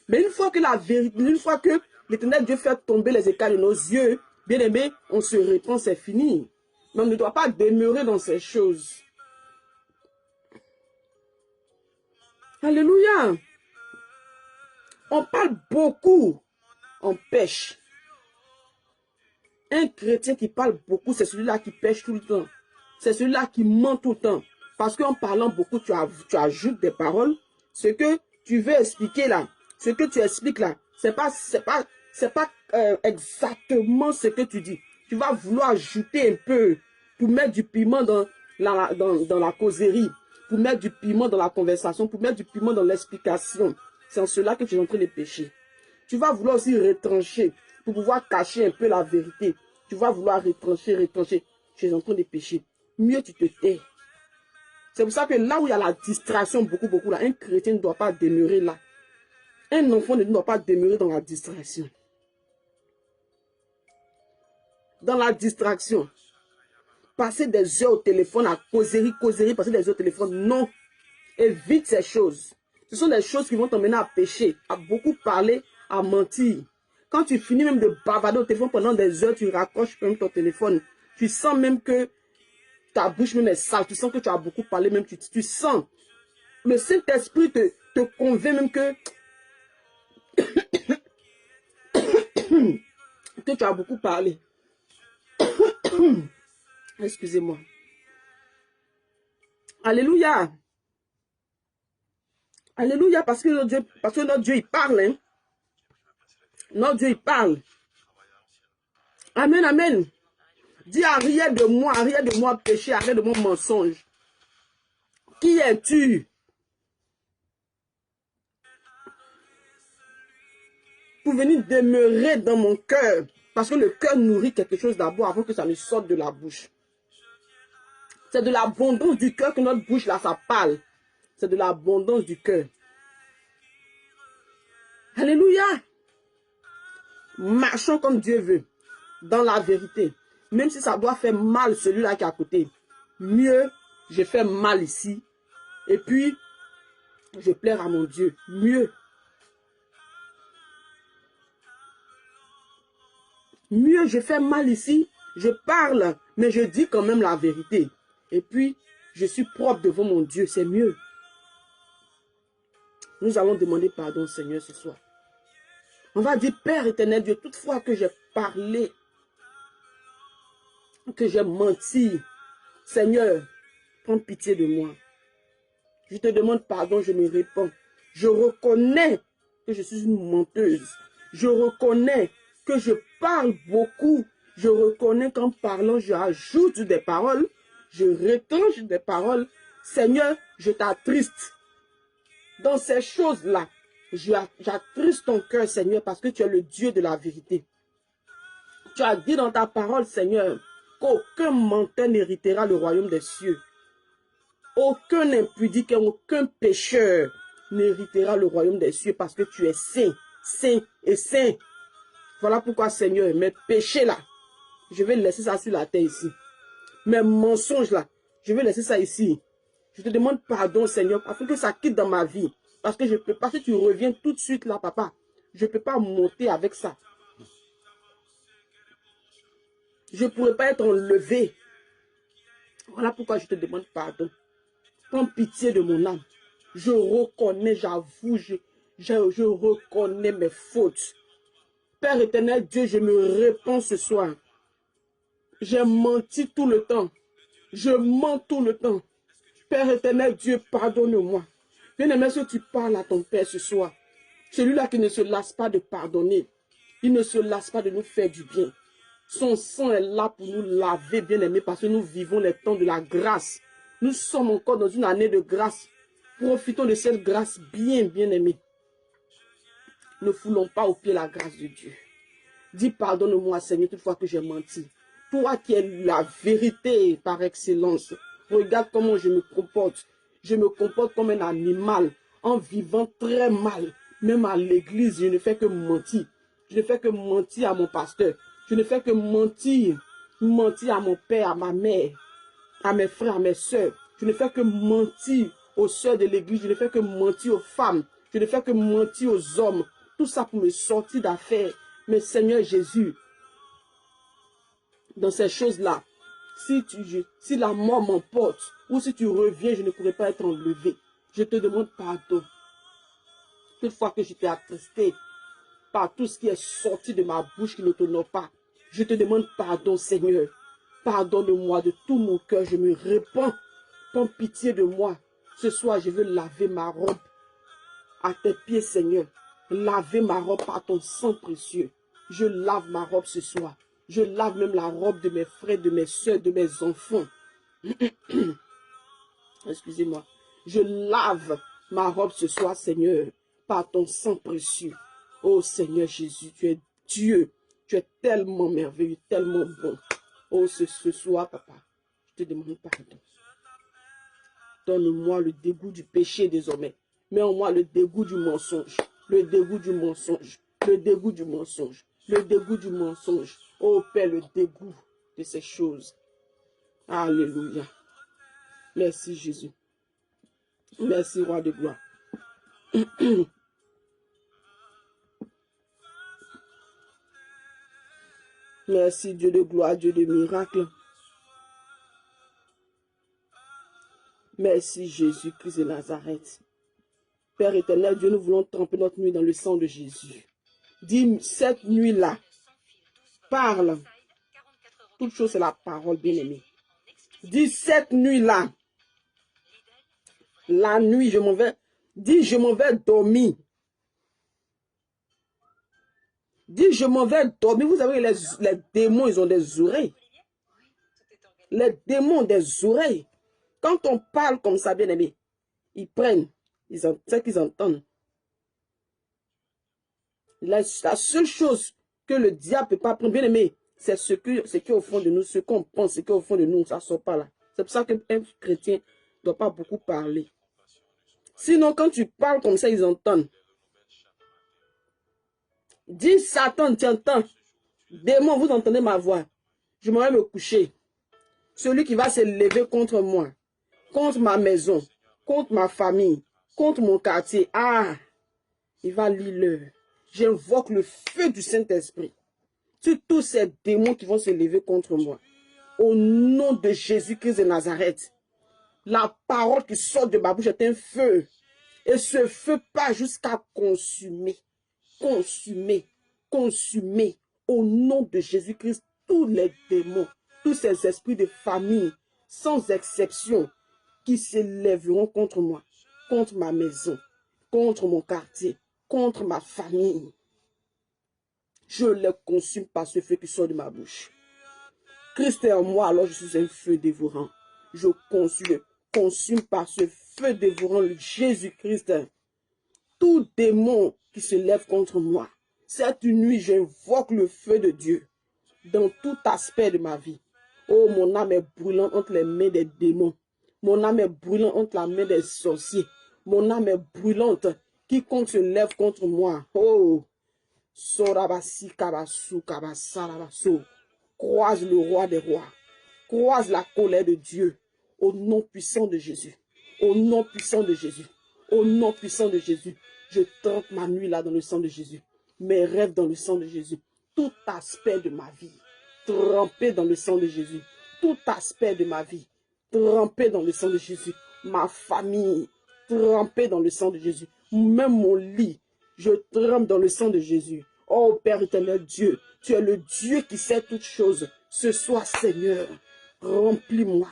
Mais une fois que la vérité, une fois que l'Éternel Dieu fait tomber les écailles de nos yeux, bien aimé, on se répand, c'est fini. Mais on ne doit pas demeurer dans ces choses. Alléluia. On parle beaucoup, on pêche. Un chrétien qui parle beaucoup, c'est celui-là qui pêche tout le temps. C'est celui-là qui ment tout le temps. Parce qu'en parlant beaucoup, tu ajoutes des paroles. Ce que tu veux expliquer là, ce que tu expliques là, c'est pas exactement ce que tu dis. Tu vas vouloir ajouter un peu pour mettre du piment dans la causerie, pour mettre du piment dans la conversation, pour mettre du piment dans l'explication. C'est en cela que tu es en train de pécher. Tu vas vouloir aussi retrancher pour pouvoir cacher un peu la vérité. Tu vas vouloir retrancher. Tu es en train de pécher. Mieux tu te tais. C'est pour ça que là où il y a la distraction, beaucoup là, un chrétien ne doit pas demeurer là. Un enfant ne doit pas demeurer dans la distraction. Dans la distraction. Passer des heures au téléphone à causerie, passer des heures au téléphone. Non. Évite ces choses. Ce sont des choses qui vont t'emmener à pécher, à beaucoup parler, à mentir. Quand tu finis même de bavarder au téléphone pendant des heures, tu raccroches même ton téléphone. Tu sens même que ta bouche même est sale. Tu sens que tu as beaucoup parlé, même tu sens. Le Saint-Esprit te convainc même que tu as beaucoup parlé. Excusez-moi. Alléluia. Alléluia, parce que notre Dieu, il parle. Hein? Notre Dieu, il parle. Amen, amen. Dis arrière de moi péché, arrière de mon mensonge. Qui es-tu? Pour venir demeurer dans mon cœur. Parce que le cœur nourrit quelque chose d'abord avant que ça ne sorte de la bouche. C'est de l'abondance du cœur que notre bouche là, ça parle. C'est de l'abondance du cœur. Alléluia. Marchons comme Dieu veut. Dans la vérité. Même si ça doit faire mal celui-là qui est à côté. Mieux, je fais mal ici. Et puis, je plaire à mon Dieu. Mieux. Mieux, je fais mal ici, je parle, mais je dis quand même la vérité. Et puis, je suis propre devant mon Dieu, c'est mieux. Nous allons demander pardon, Seigneur, ce soir. On va dire, Père éternel Dieu, toutefois que j'ai parlé, que j'ai menti, Seigneur, prends pitié de moi. Je te demande pardon, je me répands. Je reconnais que je suis une menteuse. Je reconnais que je parle beaucoup. Je reconnais qu'en parlant, j'ajoute des paroles. Je retranche des paroles. Seigneur, je t'attriste. Dans ces choses-là, j'attriste ton cœur, Seigneur, parce que tu es le Dieu de la vérité. Tu as dit dans ta parole, Seigneur, qu'aucun menteur n'héritera le royaume des cieux. Aucun impudique et aucun pécheur n'héritera le royaume des cieux parce que tu es saint, saint et saint. Voilà pourquoi, Seigneur, mes péchés là, je vais laisser ça sur la terre ici. Mes mensonges là, je vais laisser ça ici. Je te demande pardon, Seigneur, afin que ça quitte dans ma vie. Parce que je peux pas, si tu reviens tout de suite là, papa, je ne peux pas monter avec ça. Je ne pourrais pas être enlevé. Voilà pourquoi je te demande pardon. Prends pitié de mon âme. Je reconnais, j'avoue, je reconnais mes fautes. Père éternel Dieu, je me répands ce soir. J'ai menti tout le temps. Je mens tout le temps. Père éternel Dieu, pardonne-moi. Bien-aimé, si tu parles à ton Père ce soir, celui-là qui ne se lasse pas de pardonner, il ne se lasse pas de nous faire du bien. Son sang est là pour nous laver, bien-aimé, parce que nous vivons les temps de la grâce. Nous sommes encore dans une année de grâce. Profitons de cette grâce bien-aimée. Ne foulons pas au pied la grâce de Dieu. Dis pardonne-moi, Seigneur, toutefois que j'ai menti. Toi qui es la vérité par excellence. Regarde comment je me comporte. Je me comporte comme un animal en vivant très mal. Même à l'église, je ne fais que mentir. Je ne fais que mentir à mon pasteur. Je ne fais que mentir à mon père, à ma mère, à mes frères, à mes soeurs. Je ne fais que mentir aux soeurs de l'église. Je ne fais que mentir aux femmes. Je ne fais que mentir aux hommes. Tout ça pour me sortir d'affaires. Mais Seigneur Jésus, dans ces choses-là, si la mort m'emporte ou si tu reviens, je ne pourrai pas être enlevé. Je te demande pardon. Toutefois que je t'ai attristé par tout ce qui est sorti de ma bouche qui ne t'honore pas, je te demande pardon, Seigneur. Pardonne-moi de tout mon cœur, je me répands. Prends pitié de moi. Ce soir, je veux laver ma robe à tes pieds, Seigneur. Laver ma robe par ton sang précieux. Je lave ma robe ce soir. Je lave même la robe de mes frères, de mes soeurs, de mes enfants. Excusez-moi. Je lave ma robe ce soir, Seigneur, par ton sang précieux. Oh Seigneur Jésus, tu es Dieu. Tu es tellement merveilleux, tellement bon. Oh, ce soir, papa, je te demande pardon. Donne-moi le dégoût du péché désormais. Mets en moi le dégoût du mensonge. Le dégoût du mensonge. Le dégoût du mensonge. Le dégoût du mensonge. Oh Père, le dégoût de ces choses. Alléluia. Merci Jésus. Merci Roi de gloire. Merci Dieu de gloire, Dieu de miracle. Merci Jésus-Christ de Nazareth. Père éternel, Dieu, nous voulons tremper notre nuit dans le sang de Jésus. Dis cette nuit-là, parle. Toute chose, c'est la parole, bien-aimée. Dis cette nuit-là, la nuit, je m'en vais. Dis, je m'en vais dormir. Dis, je m'en vais dormir. Vous savez, les démons, ils ont des oreilles. Les démons ont des oreilles. Quand on parle comme ça, bien-aimé, ils prennent. C'est qu'ils entendent. La seule chose que le diable ne peut pas prendre, bien aimé, c'est ce qui est au fond de nous, ce qu'on pense, ce qui est au fond de nous, ça ne sort pas là. C'est pour ça qu'un chrétien ne doit pas beaucoup parler. Sinon, quand tu parles comme ça, ils entendent. Dis Satan, tu entends. Démon, vous entendez ma voix. Je m'en vais me coucher. Celui qui va se lever contre moi, contre ma maison, contre ma famille, contre mon quartier, il va lire l'heure. J'invoque le feu du Saint-Esprit. sur tous ces démons qui vont se lever contre moi. Au nom de Jésus-Christ de Nazareth, la parole qui sort de ma bouche est un feu. Et ce feu part jusqu'à consumer, consumer, consumer. Au nom de Jésus-Christ, tous les démons, tous ces esprits de famille, sans exception, qui se lèveront contre moi, contre ma maison, contre mon quartier, contre ma famille. Je les consume par ce feu qui sort de ma bouche. Christ est en moi, alors je suis un feu dévorant. Je consume par ce feu dévorant Jésus-Christ. Tout démon qui se lève contre moi. Cette nuit, j'invoque le feu de Dieu dans tout aspect de ma vie. Oh, mon âme est brûlante entre les mains des démons. Mon âme est brûlante entre la main des sorciers. Mon âme est brûlante. Quiconque se lève contre moi. Oh, Sorabasi Kabasu Kabasarabaso. Croise le roi des rois. Croise la colère de Dieu. Au nom puissant de Jésus. Au nom puissant de Jésus. Au nom puissant de Jésus. Je trempe ma nuit là dans le sang de Jésus. Mes rêves dans le sang de Jésus. Tout aspect de ma vie. Trempé dans le sang de Jésus. Tout aspect de ma vie. Trempé dans le sang de Jésus. Ma famille. Trempé dans le sang de Jésus. Même mon lit. Je trempe dans le sang de Jésus. Oh Père éternel Dieu. Tu es le Dieu qui sait toutes choses. Ce soir, Seigneur, remplis-moi.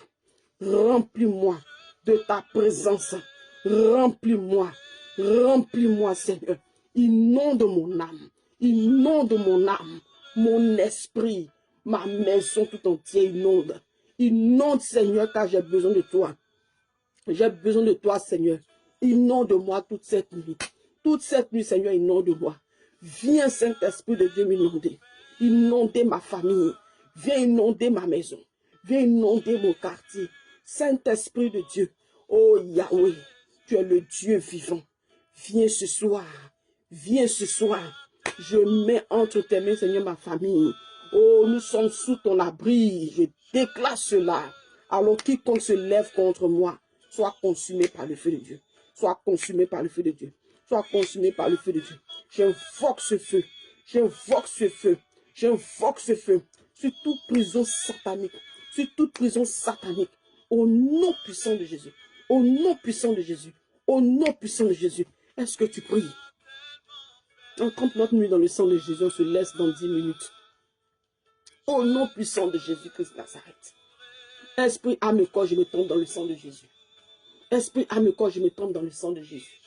Remplis-moi de ta présence. Remplis-moi. Remplis-moi, Seigneur. Inonde mon âme. Inonde mon âme. Mon esprit. Ma maison tout entière inonde. Inonde, Seigneur, car j'ai besoin de toi. J'ai besoin de toi, Seigneur. Inonde-moi toute cette nuit. Toute cette nuit, Seigneur, inonde-moi. Viens, Saint-Esprit de Dieu, m'inonder. Inonder ma famille. Viens inonder ma maison. Viens inonder mon quartier. Saint-Esprit de Dieu. Oh Yahweh, tu es le Dieu vivant. Viens ce soir. Viens ce soir. Je mets entre tes mains, Seigneur, ma famille. Oh, nous sommes sous ton abri. Je déclare cela. Alors quiconque se lève contre moi, soit consumé par le feu de Dieu. Soit consumé par le feu de Dieu. Soit consumé par le feu de Dieu. J'invoque ce feu. J'invoque ce feu. J'invoque ce feu sur toute prison satanique. Sur toute prison satanique. Au nom puissant de Jésus. Au nom puissant de Jésus. Au nom puissant de Jésus. Est-ce que tu pries? On trempe notre nuit dans le sang de Jésus. On se laisse dans 10 minutes. Au nom puissant de Jésus-Christ Nazareth. Esprit, âme et corps, je me tombe dans le sang de Jésus. Esprit, âme et corps, je me tombe dans le sang de Jésus.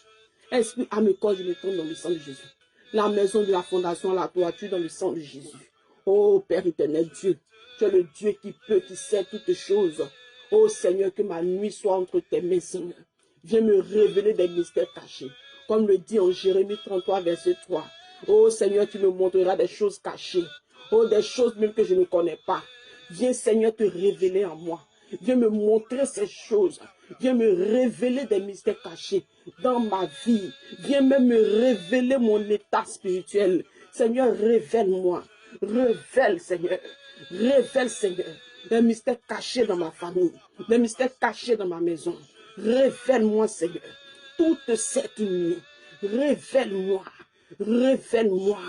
Esprit, âme et corps, je me tombe dans le sang de Jésus. La maison de la fondation, la toiture dans le sang de Jésus. Oh Père éternel Dieu, tu es le Dieu qui peut, qui sait toutes choses. Oh Seigneur, que ma nuit soit entre tes mains, Seigneur. Viens me révéler des mystères cachés. Comme le dit en Jérémie 33, verset 3. Oh Seigneur, tu me montreras des choses cachées. Oh, des choses même que je ne connais pas. Viens Seigneur te révéler en moi. Viens me montrer ces choses. Viens me révéler des mystères cachés dans ma vie. Viens même me révéler mon état spirituel. Seigneur, révèle-moi. Révèle, Seigneur. Révèle, Seigneur. Des mystères cachés dans ma famille. Des mystères cachés dans ma maison. Révèle-moi, Seigneur. Toute cette nuit. Révèle-moi. Révèle-moi.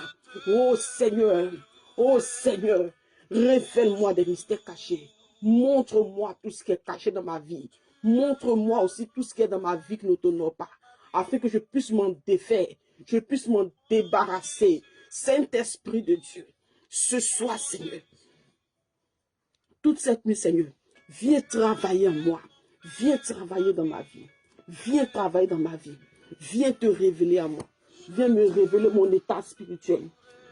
Oh Seigneur. Oh Seigneur. Révèle-moi des mystères cachés. Montre-moi tout ce qui est caché dans ma vie. Montre-moi aussi tout ce qui est dans ma vie qui ne t'honore pas. Afin que je puisse m'en défaire. Je puisse m'en débarrasser. Saint-Esprit de Dieu. Ce soir, Seigneur. Toute cette nuit, Seigneur. Viens travailler en moi. Viens travailler dans ma vie. Viens travailler dans ma vie. Viens te révéler à moi. Viens me révéler mon état spirituel.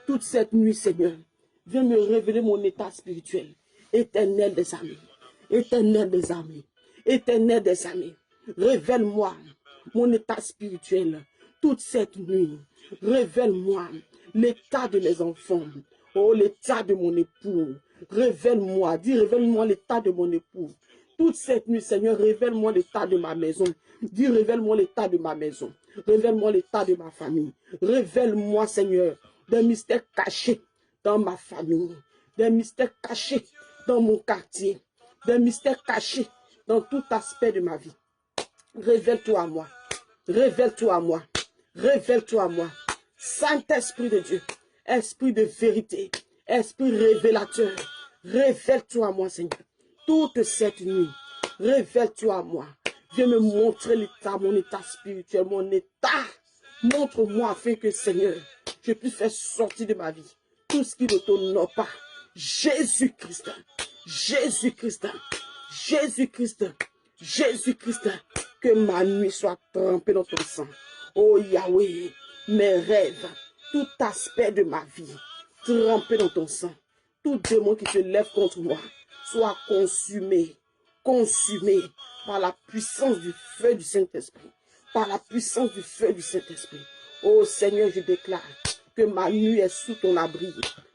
Toute cette nuit, Seigneur. Viens me révéler mon état spirituel. Éternel des armées. Éternel des armées. Éternel des armées. Révèle-moi mon état spirituel. Toute cette nuit. Révèle-moi l'état de mes enfants. Oh, l'état de mon époux. Révèle-moi. Dis, révèle-moi l'état de mon époux. Toute cette nuit, Seigneur, révèle-moi l'état de ma maison. Dis, révèle-moi l'état de ma maison. Révèle-moi l'état de ma famille. Révèle-moi, Seigneur, des mystères cachés dans ma famille. Des mystères cachés dans mon quartier. Des mystères cachés dans tout aspect de ma vie. Révèle-toi à moi. Révèle-toi à moi. Révèle-toi à moi. Saint-Esprit de Dieu. Esprit de vérité. Esprit révélateur, révèle-toi à moi, Seigneur. Toute cette nuit, révèle-toi à moi. Viens me montrer l'état, mon état spirituel, mon état. Montre-moi afin que, Seigneur, je puisse faire sortir de ma vie tout ce qui ne t'honore pas. Jésus-Christ, Jésus-Christ, Jésus-Christ, Jésus-Christ, que ma nuit soit trempée dans ton sang. Oh Yahweh, mes rêves, tout aspect de ma vie, trempé dans ton sang. Tout démon qui se lève contre moi, soit consumé, consumé par la puissance du feu du Saint-Esprit. Par la puissance du feu du Saint-Esprit. Oh Seigneur, je déclare que ma nuit est sous ton abri.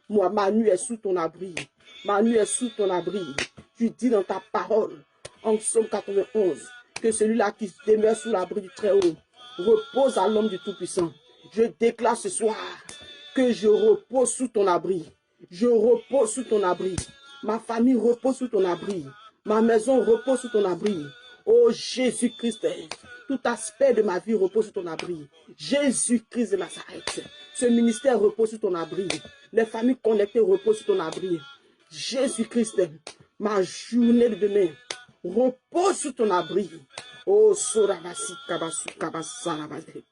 Moi, ma nuit est sous ton abri. Ma nuit est sous ton abri. Tu dis dans ta parole, en Psaume 91, que celui-là qui demeure sous l'abri du Très-Haut repose à l'homme du Tout-Puissant. Je déclare ce soir que je repose sous ton abri. Je repose sous ton abri. Ma famille repose sous ton abri. Ma maison repose sous ton abri. Oh Jésus-Christ, tout aspect de ma vie repose sous ton abri. Jésus-Christ de Nazareth, ce ministère repose sous ton abri. Les familles connectées reposent sous ton abri. Jésus-Christ, ma journée de demain repose sous ton abri. Oh Sorabasi Kabasu Kabasarabasi.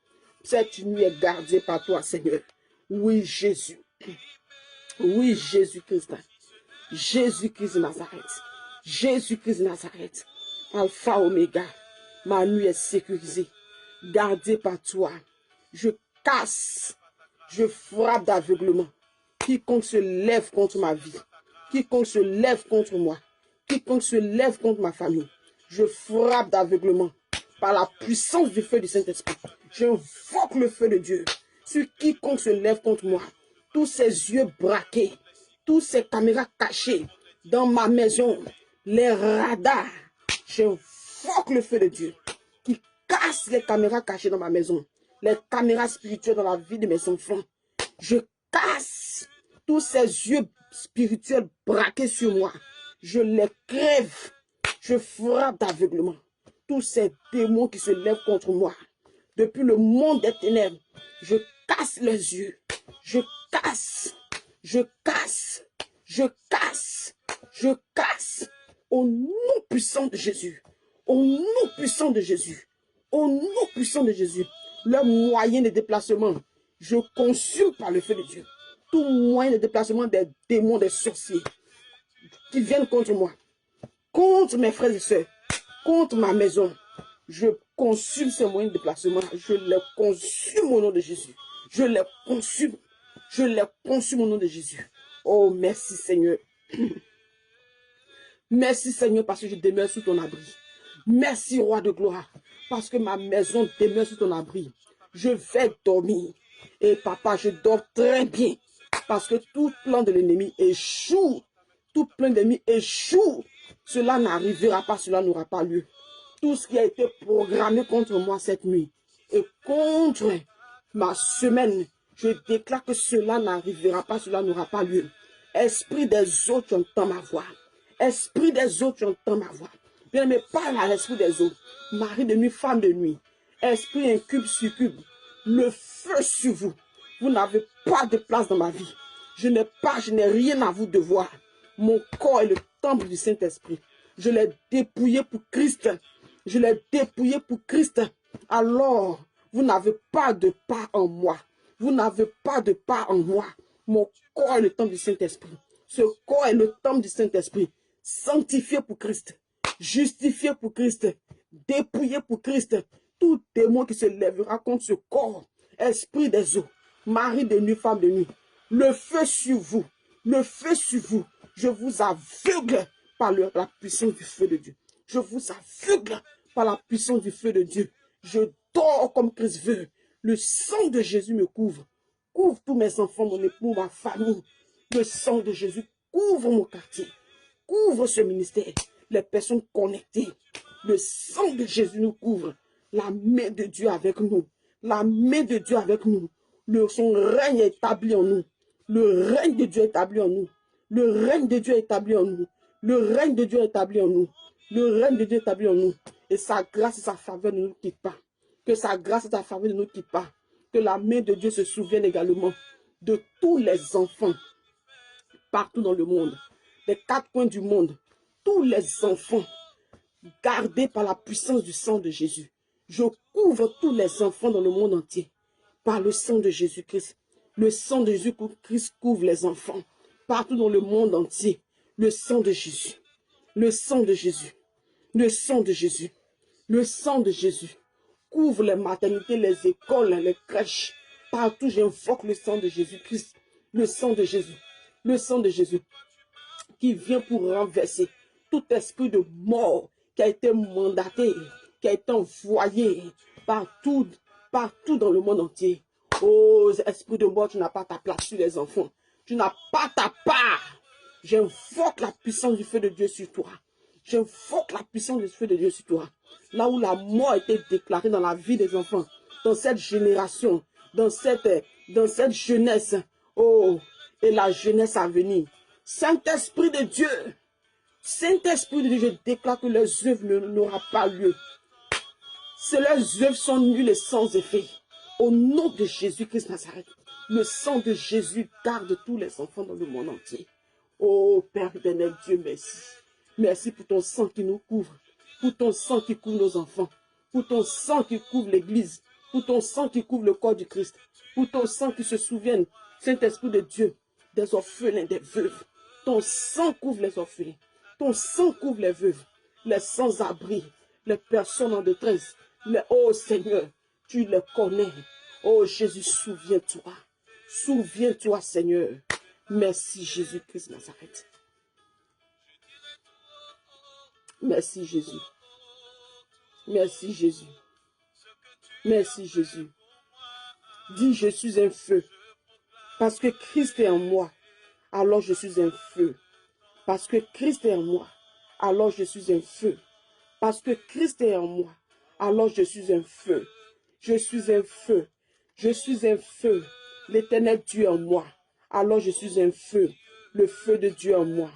Cette nuit est gardée par toi, Seigneur. Oui, Jésus. Oui, Jésus-Christ. Jésus-Christ de Nazareth. Jésus-Christ de Nazareth. Alpha, Oméga. Ma nuit est sécurisée. Gardée par toi. Je casse. Je frappe d'aveuglement. Quiconque se lève contre ma vie. Quiconque se lève contre moi. Quiconque se lève contre ma famille. Je frappe d'aveuglement. Par la puissance du feu du Saint-Esprit. J'invoque le feu de Dieu. Sur quiconque se lève contre moi. Tous ces yeux braqués. Toutes ces caméras cachées dans ma maison. Les radars. J'invoque le feu de Dieu. Qui casse les caméras cachées dans ma maison. Les caméras spirituelles dans la vie de mes enfants. Je casse tous ces yeux spirituels braqués sur moi. Je les crève. Je frappe d'aveuglement. Tous ces démons qui se lèvent contre moi. Depuis le monde des ténèbres. Je casse les yeux. Je casse. Je casse. Je casse. Je casse. Au nom puissant de Jésus. Au nom puissant de Jésus. Au nom puissant de Jésus. Le moyen de déplacement. Je consume par le feu de Dieu. Tout moyen de déplacement des démons, des sorciers. Qui viennent contre moi. Contre mes frères et sœurs. Contre ma maison. Je consume ces moyens de déplacement. Je les consume au nom de Jésus. Je les consume. Je les consume au nom de Jésus. Oh, merci Seigneur. Merci Seigneur parce que je demeure sous ton abri. Merci Roi de gloire parce que ma maison demeure sous ton abri. Je vais dormir. Et papa, je dors très bien parce que tout plan de l'ennemi échoue. Tout plan de l'ennemi échoue. Cela n'arrivera pas, cela n'aura pas lieu. Tout ce qui a été programmé contre moi cette nuit et contre ma semaine, je déclare que cela n'arrivera pas, cela n'aura pas lieu. Esprit des eaux, tu entends ma voix. Esprit des eaux, tu entends ma voix. Bien-aimé, parle à l'esprit des eaux. Mari de nuit, femme de nuit. Esprit incube, succube. Le feu sur vous. Vous n'avez pas de place dans ma vie. Je n'ai rien à vous devoir. Mon corps est le temple du Saint-Esprit. Je l'ai dépouillé pour Christ. Je l'ai dépouillé pour Christ. Alors, vous n'avez pas de part en moi. Vous n'avez pas de part en moi. Mon corps est le temple du Saint-Esprit. Ce corps est le temple du Saint-Esprit. Sanctifié pour Christ. Justifié pour Christ. Dépouillé pour Christ. Tout démon qui se lèvera contre ce corps. Esprit des eaux. Mari de nuit, femme de nuit. Le feu sur vous. Le feu sur vous. Je vous aveugle par la puissance du feu de Dieu. Je vous aveugle par la puissance du feu de Dieu. Je dors comme Christ veut. Le sang de Jésus me couvre. Couvre tous mes enfants, mon époux, ma famille. Le sang de Jésus couvre mon quartier. Couvre ce ministère. Les personnes connectées. Le sang de Jésus nous couvre. La main de Dieu avec nous. La main de Dieu avec nous. Son règne est établi en nous. Le règne de Dieu est établi en nous. Le règne de Dieu est établi en nous. Le règne de Dieu est établi en nous. Le règne de Dieu est établi en nous. Et sa grâce et sa faveur ne nous quittent pas. Que sa grâce et sa faveur ne nous quittent pas. Que la main de Dieu se souvienne également de tous les enfants partout dans le monde, des quatre coins du monde, tous les enfants gardés par la puissance du sang de Jésus. Je couvre tous les enfants dans le monde entier par le sang de Jésus-Christ. Le sang de Jésus-Christ couvre les enfants partout dans le monde entier. Le sang de Jésus, le sang de Jésus, le sang de Jésus, le sang de Jésus couvre les maternités, les écoles, les crèches. Partout, j'invoque le sang de Jésus-Christ, le sang de Jésus, le sang de Jésus qui vient pour renverser tout esprit de mort qui a été mandaté, qui a été envoyé partout, partout dans le monde entier. Oh, esprit de mort, tu n'as pas ta place sur les enfants. Tu n'as pas ta part. J'invoque la puissance du feu de Dieu sur toi. J'invoque la puissance du feu de Dieu sur toi. Là où la mort a été déclarée dans la vie des enfants, dans cette génération, dans cette jeunesse, oh, et la jeunesse à venir. Saint-Esprit de Dieu, Saint-Esprit de Dieu, je déclare que leurs œuvres n'auront pas lieu. Leurs œuvres sont nulles et sans effet. Au nom de Jésus-Christ Nazareth, le sang de Jésus garde tous les enfants dans le monde entier. Oh Père éternel, Dieu, merci. Merci pour ton sang qui nous couvre, pour ton sang qui couvre nos enfants, pour ton sang qui couvre l'Église, pour ton sang qui couvre le corps du Christ, pour ton sang qui se souvienne, Saint-Esprit de Dieu, des orphelins, des veuves. Ton sang couvre les orphelins, ton sang couvre les veuves, les sans-abri, les personnes en détresse. Oh Seigneur, tu les connais. Oh Jésus, souviens-toi. Souviens-toi, Seigneur. Merci Jésus-Christ Nazareth. Merci Jésus. Merci Jésus. Merci Jésus. Dis, je suis un feu. Parce que Christ est en moi, alors je suis un feu. Parce que Christ est en moi, alors je suis un feu. Parce que Christ est en moi, alors je suis un feu. Je suis un feu. Je suis un feu. L'Éternel Dieu en moi, alors je suis un feu. Le feu de Dieu en moi,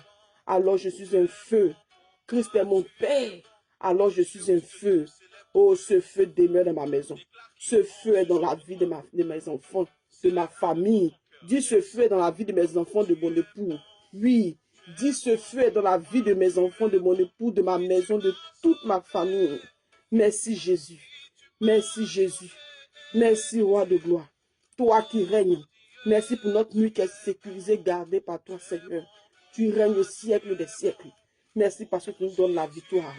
alors je suis un feu. Christ est mon Père, alors je suis un feu. Oh, ce feu demeure dans ma maison. Ce feu est dans la vie de mes enfants, de ma famille. Dis, ce feu est dans la vie de mes enfants, de mon époux. Oui, dis, ce feu est dans la vie de mes enfants, de mon époux, de ma maison, de toute ma famille. Merci Jésus. Merci Jésus. Merci Roi de gloire. Toi qui règnes. Merci pour notre nuit qui est sécurisée, gardée par toi, Seigneur. Tu règnes au siècle des siècles. Merci parce que tu nous donnes la victoire.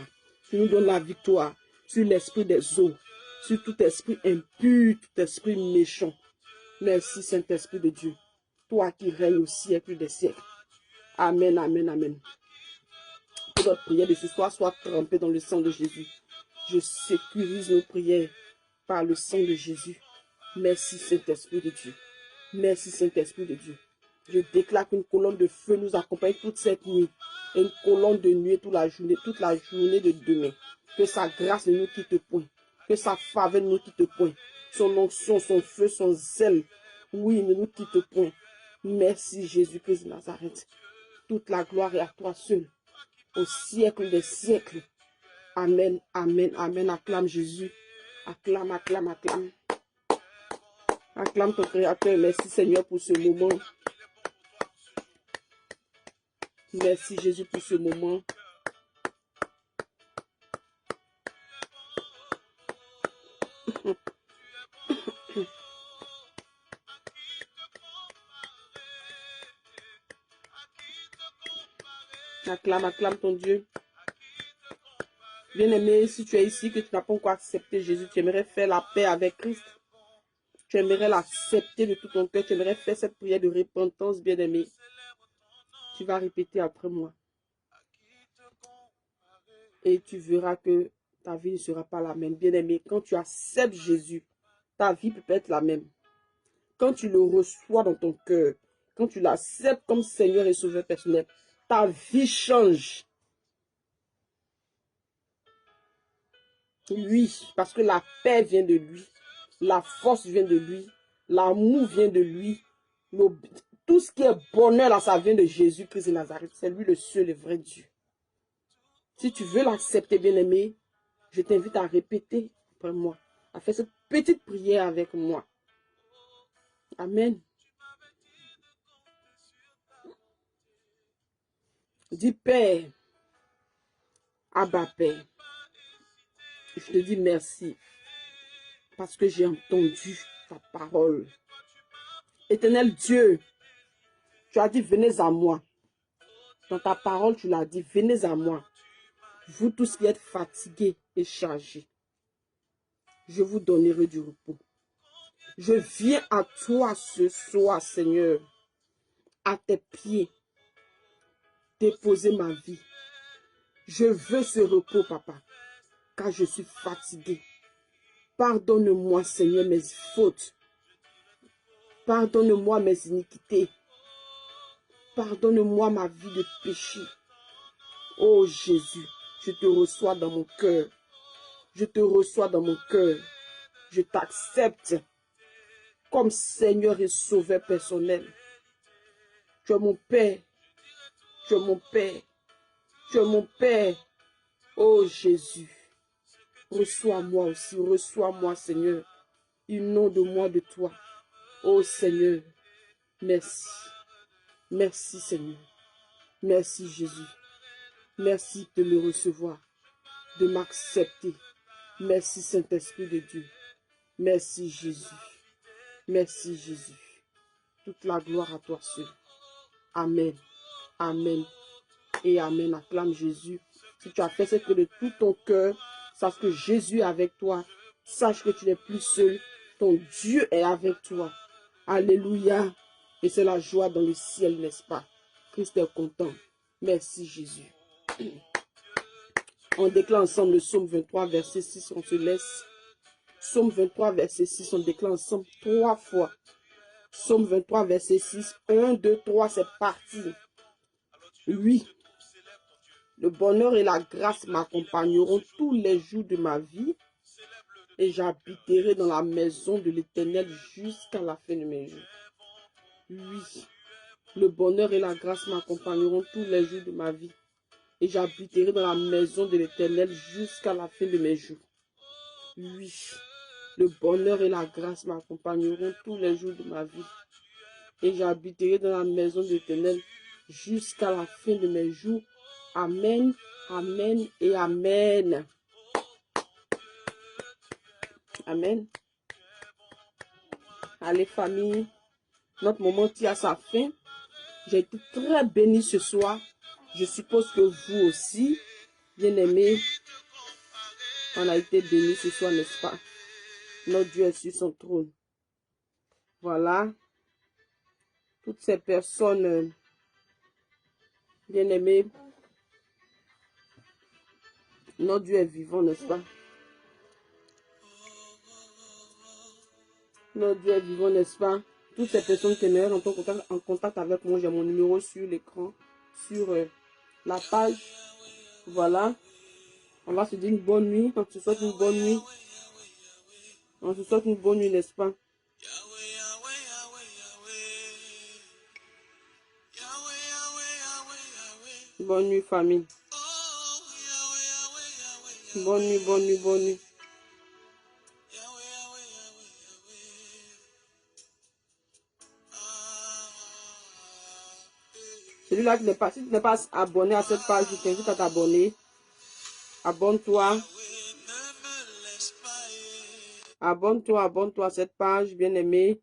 Tu nous donnes la victoire sur l'esprit des eaux, sur tout esprit impur, tout esprit méchant. Merci Saint-Esprit de Dieu. Toi qui règnes au siècle des siècles. Amen, amen, amen. Que notre prière de ce soir soit trempée dans le sang de Jésus. Je sécurise nos prières par le sang de Jésus. Merci Saint-Esprit de Dieu. Merci Saint-Esprit de Dieu. Je déclare qu'une colonne de feu nous accompagne toute cette nuit. Et une colonne de nuit toute la journée de demain. Que sa grâce ne nous quitte point. Que sa faveur ne nous quitte point. Son onction, son feu, son zèle, oui, ne nous quitte point. Merci Jésus-Christ de Nazareth. Toute la gloire est à toi seul. Au siècle des siècles. Amen, amen, amen. Acclame Jésus. Acclame, acclame, acclame. Acclame ton Créateur. Merci Seigneur pour ce moment. Merci Jésus pour ce moment. Acclame, acclame ton Dieu. Bien-aimé, si tu es ici, que tu n'as pas encore accepté Jésus, tu aimerais faire la paix avec Christ. Tu aimerais l'accepter de tout ton cœur. Tu aimerais faire cette prière de repentance, bien-aimé. Tu vas répéter après moi. Et tu verras que ta vie ne sera pas la même. Bien-aimé, quand tu acceptes Jésus, ta vie peut être la même. Quand tu le reçois dans ton cœur, quand tu l'acceptes comme Seigneur et Sauveur personnel, ta vie change. Oui, parce que la paix vient de lui, la force vient de lui, l'amour vient de lui, tout ce qui est bonheur là, ça vient de Jésus-Christ de Nazareth. C'est lui le seul et vrai Dieu. Si tu veux l'accepter, bien-aimé, je t'invite à répéter après moi, à faire cette petite prière avec moi. Amen. Dis Père, Abba Père, je te dis merci parce que j'ai entendu ta parole. Éternel Dieu, tu as dit venez à moi. Dans ta parole, tu l'as dit, venez à moi. Vous tous qui êtes fatigués et chargés, je vous donnerai du repos. Je viens à toi ce soir, Seigneur, à tes pieds, déposer ma vie. Je veux ce repos, Papa, car je suis fatigué. Pardonne-moi, Seigneur, mes fautes. Pardonne-moi mes iniquités. Pardonne-moi ma vie de péché. Oh Jésus, je te reçois dans mon cœur. Je te reçois dans mon cœur. Je t'accepte comme Seigneur et Sauveur personnel. Tu es mon Père. Tu es mon Père. Tu es mon Père. Oh Jésus, reçois-moi aussi. Reçois-moi, Seigneur. Inonde-moi de toi. Oh Seigneur, merci. Merci Seigneur. Merci Jésus. Merci de me recevoir, de m'accepter. Merci Saint-Esprit de Dieu. Merci Jésus. Merci Jésus. Toute la gloire à toi seul. Amen. Amen. Et Amen. Acclame Jésus. Si tu as fait ce que de tout ton cœur, sache que Jésus est avec toi. Sache que tu n'es plus seul. Ton Dieu est avec toi. Alléluia. Et c'est la joie dans le ciel, n'est-ce pas? Christ est content. Merci Jésus. On déclare ensemble le psaume 23, verset 6. On se laisse. Psaume 23, verset 6. On déclare ensemble 3 fois. Psaume 23, verset 6. 1, 2, 3, c'est parti. Oui. Le bonheur et la grâce m'accompagneront tous les jours de ma vie et j'habiterai dans la maison de l'Éternel jusqu'à la fin de mes jours. Oui. Le bonheur et la grâce m'accompagneront tous les jours de ma vie et j'habiterai dans la maison de l'Éternel jusqu'à la fin de mes jours. Oui. Le bonheur et la grâce m'accompagneront tous les jours de ma vie et j'habiterai dans la maison de l'Éternel jusqu'à la fin de mes jours. Amen, amen et amen. Amen. Allez famille, notre moment tire à sa fin. J'ai été très béni ce soir. Je suppose que vous aussi, bien-aimés, on a été bénis ce soir, n'est-ce pas? Notre Dieu est sur son trône. Voilà. Toutes ces personnes bien-aimées, notre Dieu est vivant, n'est-ce pas? Notre Dieu est vivant, n'est-ce pas? Toutes ces personnes qui aimeraient entrer en contact avec moi, j'ai mon numéro sur l'écran, sur la page. Voilà. On va se dire une bonne nuit. On se souhaite une bonne nuit. On se souhaite une bonne nuit, n'est-ce pas? Bonne nuit, famille. Bonne nuit, bonne nuit, bonne nuit. Celui-là qui n'est pas, si tu n'es pas abonné à cette page, je t'invite à t'abonner. Abonne-toi. Abonne-toi, abonne-toi à cette page, bien-aimé.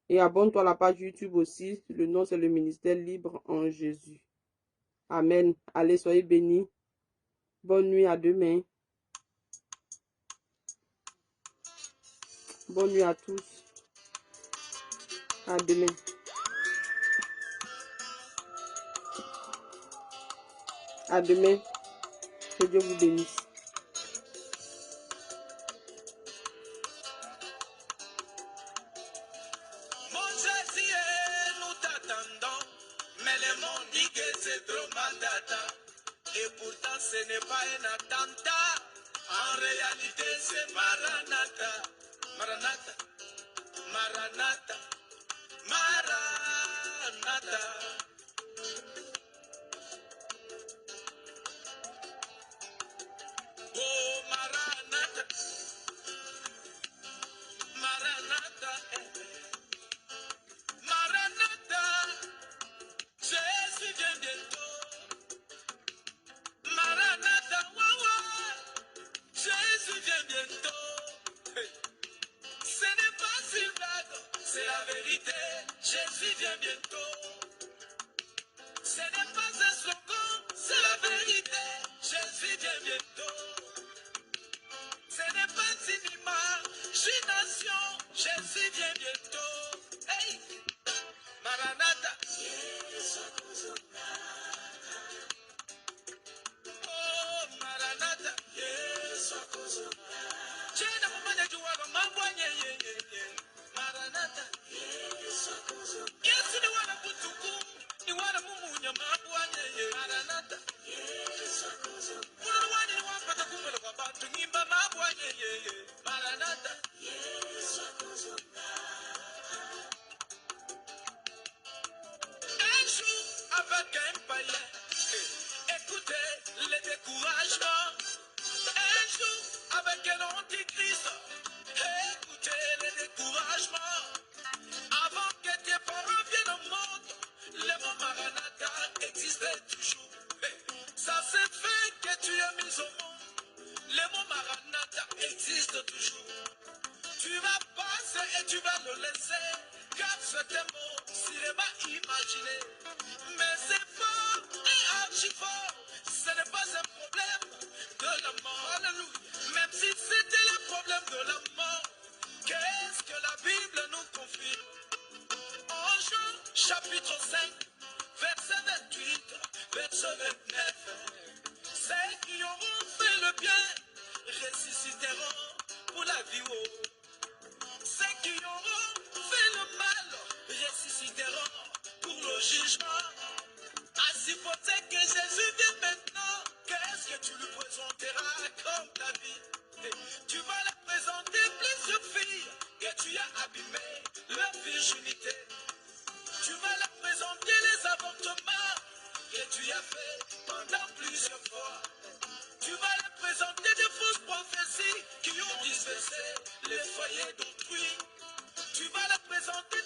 Et abonne-toi à la page YouTube aussi. Le nom, c'est le ministère libre en Jésus. Amen. Allez, soyez bénis. Bonne nuit, à demain. Bonne nuit à tous. À demain. À demain. Que Dieu vous bénisse. Mais le monde dit que c'est trop mandata. Et pourtant ce n'est pas un attentat. En réalité c'est Maranatha. Maranatha. Maranatha. Maranatha. Oh Maranatha. Maranatha. Maranatha. Jésus vient bientôt. Ce n'est pas un slogan, c'est la vérité. Jésus vient bientôt. Ce n'est pas une imagination. Jésus vient bientôt. Hey! Maranatha. Oh, Maranatha. Chena mumanya juwaga mambwanye ye. Maranatha. Yesu ni wana butuku, ni wana mumunya mambwanye ye. Maranatha. Munu wani ni wapata kumelo kwa bantu ngimba mambwanye ye. Maranatha. Un jour avec un païen, écoutez les découragements. Un jour avec un antichrist, écoutez les découragements. Avant que tes parents viennent au monde, le mot Maranatha existait toujours. Ça c'est fait que tu es mis au monde. Le mot Maranatha existe toujours. Tu vas passer et tu vas le laisser, car c'est un mot cinéma imaginé. Mais c'est fort et archi fort, ce n'est pas un problème de la mort. Alléluia. Même si c'était le problème de la mort, qu'est-ce que la Bible nous confie? En Jean chapitre 5, verset 28, verset 29. Ceux qui auront fait le bien ressusciteront pour la vie. Ceux qui auront fait le mal ressusciteront pour le jugement. À supposer que Jésus vienne maintenant, qu'est-ce que tu lui présenteras comme ta vie? Tu vas leur présenter plusieurs filles que tu as abîmées, leur virginité. Tu vas leur présenter les avortements que tu as fait pendant plusieurs fois. Tu vas leur présenter des fausses prophéties qui ont dispersé les foyers d'autrui. Tu vas leur présenter